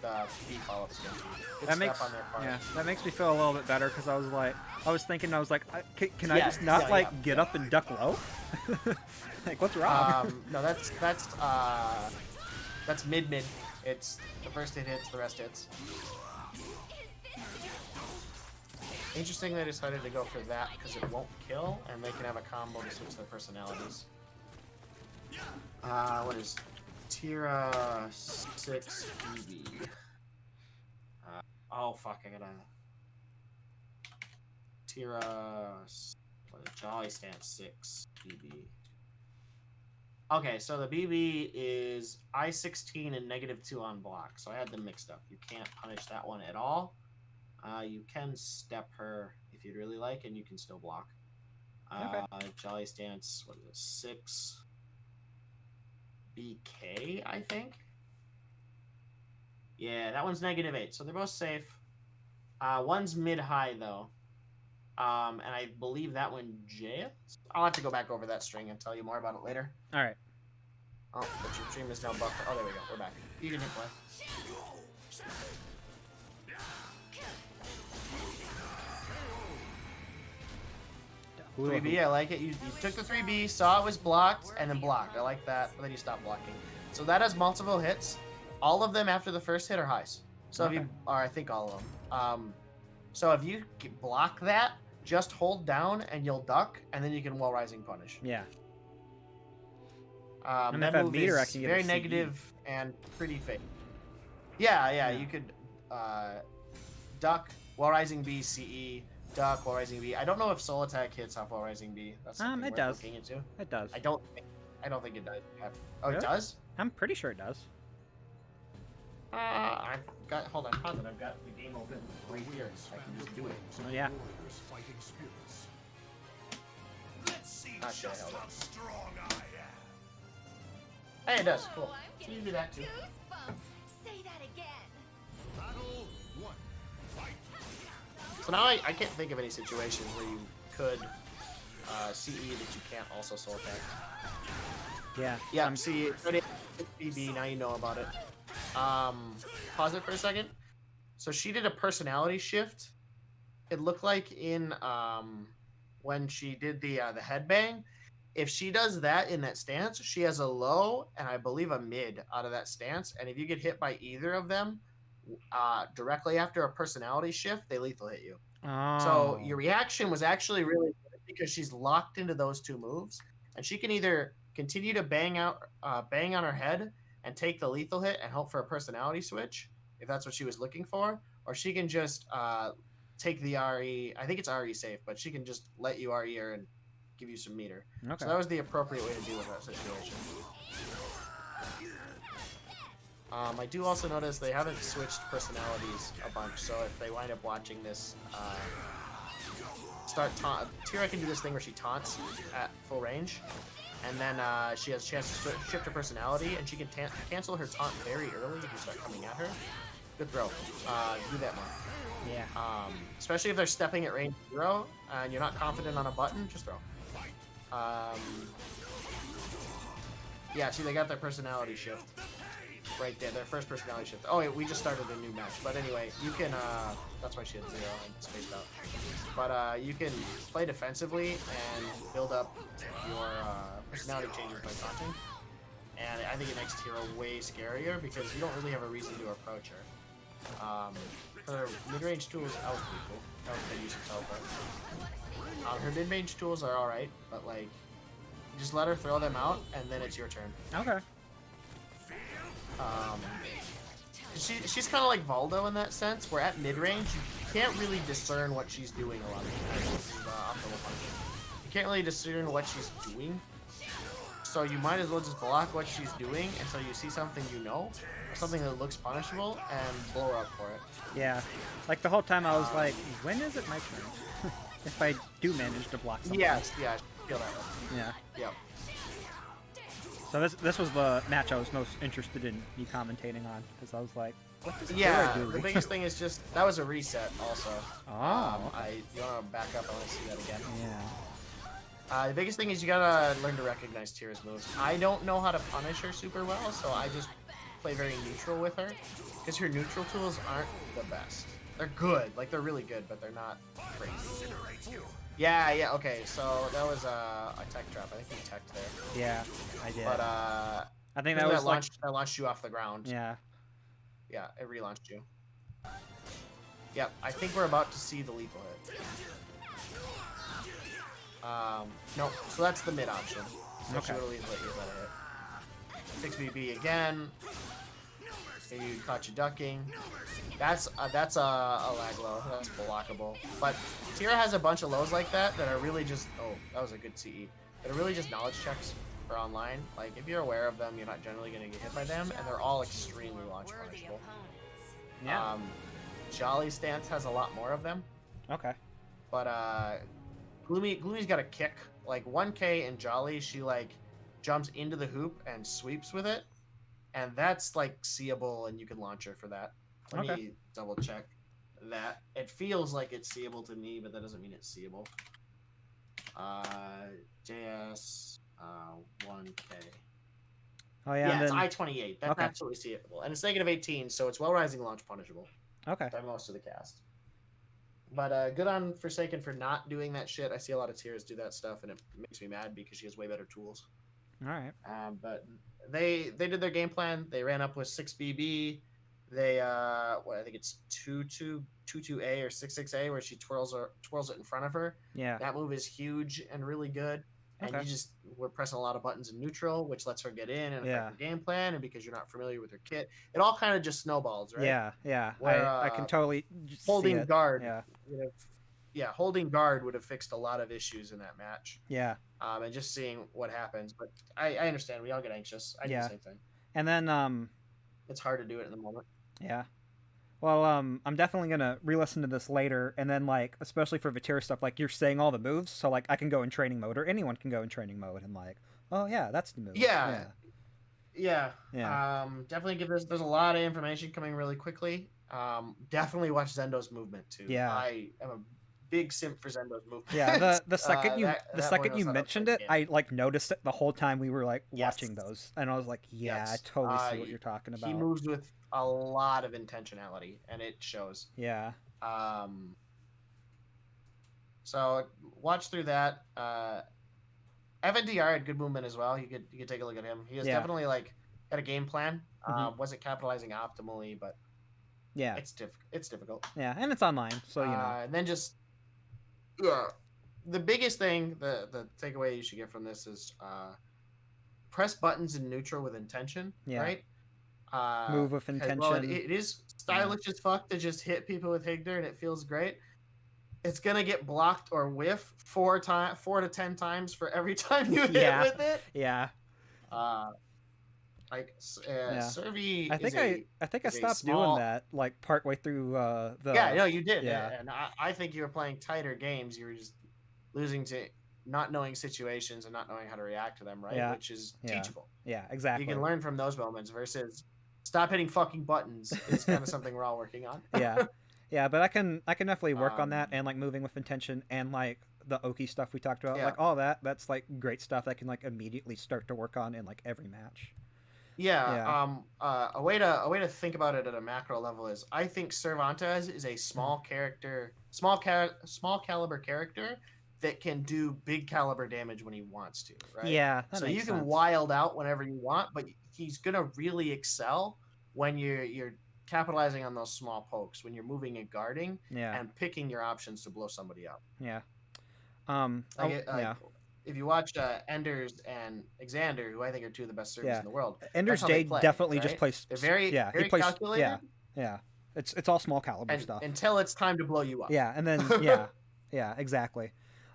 the B follow-up is guaranteed. Good That step makes on their part. that makes me feel a little bit better because I was thinking can I just not get up and duck low? Like what's wrong? No, that's mid. It's the first hit hits, the rest hits. Interesting they decided to go for that because it won't kill, and they can have a combo to switch their personalities. What is Tira 6 BB? Oh fuck, I gotta Tira Jolly Stance 6 BB. Okay, so the BB is I-16 and -2 on block, so I had them mixed up. You can't punish that one at all. You can step her if you'd really like, and you can still block. Okay. Jolly Stance, what is it, 6 BK, I think? Yeah, that one's -8, so they're both safe. One's mid-high, though. And I believe that one jails. I'll have to go back over that string and tell you more about it later. All right. Oh, but your stream is now buffed. Oh, there we go. We're back. You can hit play. 3B, I like it. You took the 3B, saw it was blocked, and then blocked. I like that, but then you stopped blocking. So that has multiple hits. All of them after the first hit are highs. So if you, or I think all of them. So if you block that, just hold down and you'll duck, and then you can wall rising punish. Yeah. And that move is very negative and pretty fake. Yeah, you could duck, wall rising B, CE, duck, wall rising B. I don't know if soul attack hits off wall rising B. That's something it worth does. looking into. It does. I don't think it does. Oh, Really? it does? I'm pretty sure it does. I've got. Hold on, pause it. I've got the game open right here. I can just do it. Oh, yeah. Let's see Not sure just how how strong I am. Hey, it does. Cool. I'm So you do that too. Goosebumps. Say that again. Battle 1. Fight. So now I can't think of any situations where you could CE that you can't also soul attack. Yeah. Yeah, see, BB, now you know about it. Pause it for a second. So she did a personality shift. It looked like in when she did the headbang. If she does that in that stance, she has a low and I believe a mid out of that stance. And if you get hit by either of them directly after a personality shift, they lethal hit you. Oh. So your reaction was actually really good because she's locked into those two moves, and she can either continue to bang on her head and take the lethal hit and hope for a personality switch if that's what she was looking for, or she can just take the RE. I think it's RE safe, but she can just let you RE her and give you some meter. Okay. So that was the appropriate way to deal with that situation. I do also notice they haven't switched personalities a bunch, so if they wind up watching this, Tira can do this thing where she taunts at full range, and then she has a chance to shift her personality, and she can cancel her taunt very early if you start coming at her. Good throw. Do that more. Yeah. Especially if they're stepping at range 0, and you're not confident on a button, just throw. Yeah, see, they got their personality shift. Right there, their first personality shift. Oh, wait, we just started a new match. But anyway, you can, that's why she had 0 and spaced out. But you can play defensively and build up your personality changes by taunting. And I think it makes Tira way scarier because you don't really have a reason to approach her. Her mid-range tools, that was pretty cool. That was good use of teleport. Her mid-range tools are alright, but like, just let her throw them out and then it's your turn. Okay. She's kind of like Valdo in that sense, where at mid-range, you can't really discern what she's doing a lot of the time. This is optimal punishment. You can't really discern what she's doing, so you might as well just block what she's doing until you see something you know, or something that looks punishable, and blow her up for it. Yeah. Like the whole time I was like, when is it my turn? If I do manage to block something. Yes, yeah, I feel that way. Yeah. Yep. So this was the match I was most interested in you commentating on, because I was like, what does Yeah, Tira do? the biggest thing is just, that was a reset also. Oh. You want to back up, I want to see that again. Yeah. The biggest thing is you gotta learn to recognize Tira's moves. I don't know how to punish her super well, so I just play very neutral with her, because her neutral tools aren't the best. They're good, like they're really good, but they're not crazy. Yeah, okay, so that was a tech trap. I think you teched there. Yeah, I did. But I think that was that launched you off the ground. Yeah. Yeah, it relaunched you. Yep, I think we're about to see the lethal hit. No, so that's the mid option. So Okay. she would lethal hit you better hit. 6BB again. And you caught you ducking. That's a lag low. That's blockable. But Tira has a bunch of lows like that are really just, oh, that was a good CE. That are really just knowledge checks for online. Like, if you're aware of them, you're not generally going to get hit by them, and they're all extremely launch punishable. Yeah. Jolly stance has a lot more of them, Okay. but Gloomy's got a kick. Like 1K in Jolly, she like jumps into the hoop and sweeps with it, and that's like seeable, and you can launch her for that. Let me double check that. It feels like it's seeable to me, but that doesn't mean it's seeable. JS 1K. Oh yeah, Yeah, and it's then I-28. That's okay. absolutely seeable, and it's -18, so it's well rising launch punishable Okay. by most of the cast. But good on Forsaken for not doing that shit. I see a lot of tiers do that stuff, and it makes me mad because she has way better tools. All right. But they did their game plan. They ran up with 6BB. They I think it's 22A or 66A where she twirls it in front of her. Yeah. That move is huge and really good. And Okay. we're pressing a lot of buttons in neutral, which lets her get in and affect Yeah. her game plan. And because you're not familiar with her kit, it all kind of just snowballs, right? Yeah. Yeah. Where I can totally see holding it. guard Yeah. holding guard would have fixed a lot of issues in that match. Yeah. And just seeing what happens. But I understand. We all get anxious. I do the same thing. And then It's hard to do it in the moment. yeah. Well, I'm definitely gonna re-listen to this later, and then like, especially for Vatira stuff, like you're saying all the moves, so like I can go in training mode, or anyone can go in training mode, and like, oh yeah, that's the move. Yeah. Yeah. Definitely give this. There's a lot of information coming really quickly. Definitely watch Zendo's movement too. Yeah. I am a big simp for Zendo's movement. Yeah. The second that second boy you knows how to mentioned play it, the game. I like noticed it the whole time we were like Yes. watching those, and I was like, yeah, Yes. I totally see what you're talking about. He moves with a lot of intentionality, and it shows. Yeah. So watch through that. Evan DR had good movement as well. You could take a look at him. He has definitely like had a game plan. Wasn't capitalizing optimally, but yeah, it's difficult. Yeah, and it's online, so you know. And then just the biggest thing, the takeaway you should get from this is press buttons in neutral with intention. Yeah. Right. Move with intention. Well, it is stylish as fuck to just hit people with Higder, and it feels great. It's gonna get blocked or whiff 4 to 10 times for every time you hit with it. Yeah. Survey. I think I stopped doing that like partway through the. Yeah, no, you did. Yeah. And I think you were playing tighter games. You were just losing to not knowing situations and not knowing how to react to them, right? Yeah. Which is teachable. Yeah, exactly. You can learn from those moments versus stop hitting fucking buttons. It's kind of something we're all working on. Yeah, but I can definitely work on that, and like moving with intention, and like the Oki stuff we talked about, like all that's like great stuff that I can like immediately start to work on in like every match. A way to think about it at a macro level is I think Cervantes is a small caliber character that can do big caliber damage when he wants to, right? Yeah, so you can wild out whenever you want, but he's gonna really excel when you're capitalizing on those small pokes, when you're moving and guarding, and picking your options to blow somebody up. Yeah. If you watch Enders and Xander, who I think are two of the best servers in the world, Enders Day definitely just plays. They're very calculated. Yeah. It's all small caliber stuff until it's time to blow you up. Yeah, and then yeah, exactly.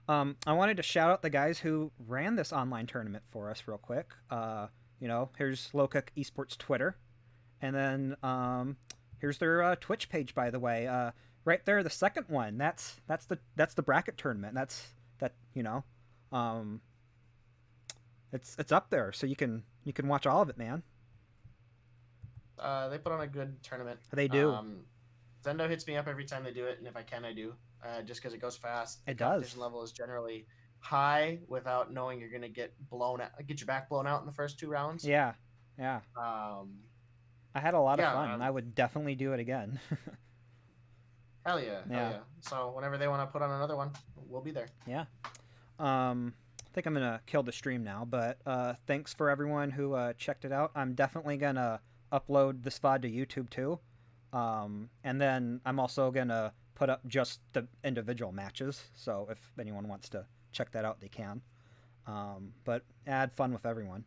I wanted to shout out the guys who ran this online tournament for us real quick. Here's Loka Esports Twitter, and then here's their Twitch page, by the way. Right there, the second one. That's the bracket tournament. It's up there, so you can watch all of it, man. They put on a good tournament. They do. Zendo hits me up every time they do it, and if I can, I do. Just because it goes fast. It does. Competition level is generally high without knowing you're gonna get your back blown out in the first 2 rounds. Yeah. I had a lot of fun, and I would definitely do it again. Hell yeah. So whenever they want to put on another one, we'll be there. Yeah. I think I'm gonna kill the stream now, but thanks for everyone who checked it out. I'm definitely gonna upload this VOD to YouTube too, and then I'm also gonna put up just the individual matches. So if anyone wants to check that out, they can. But I had fun with everyone.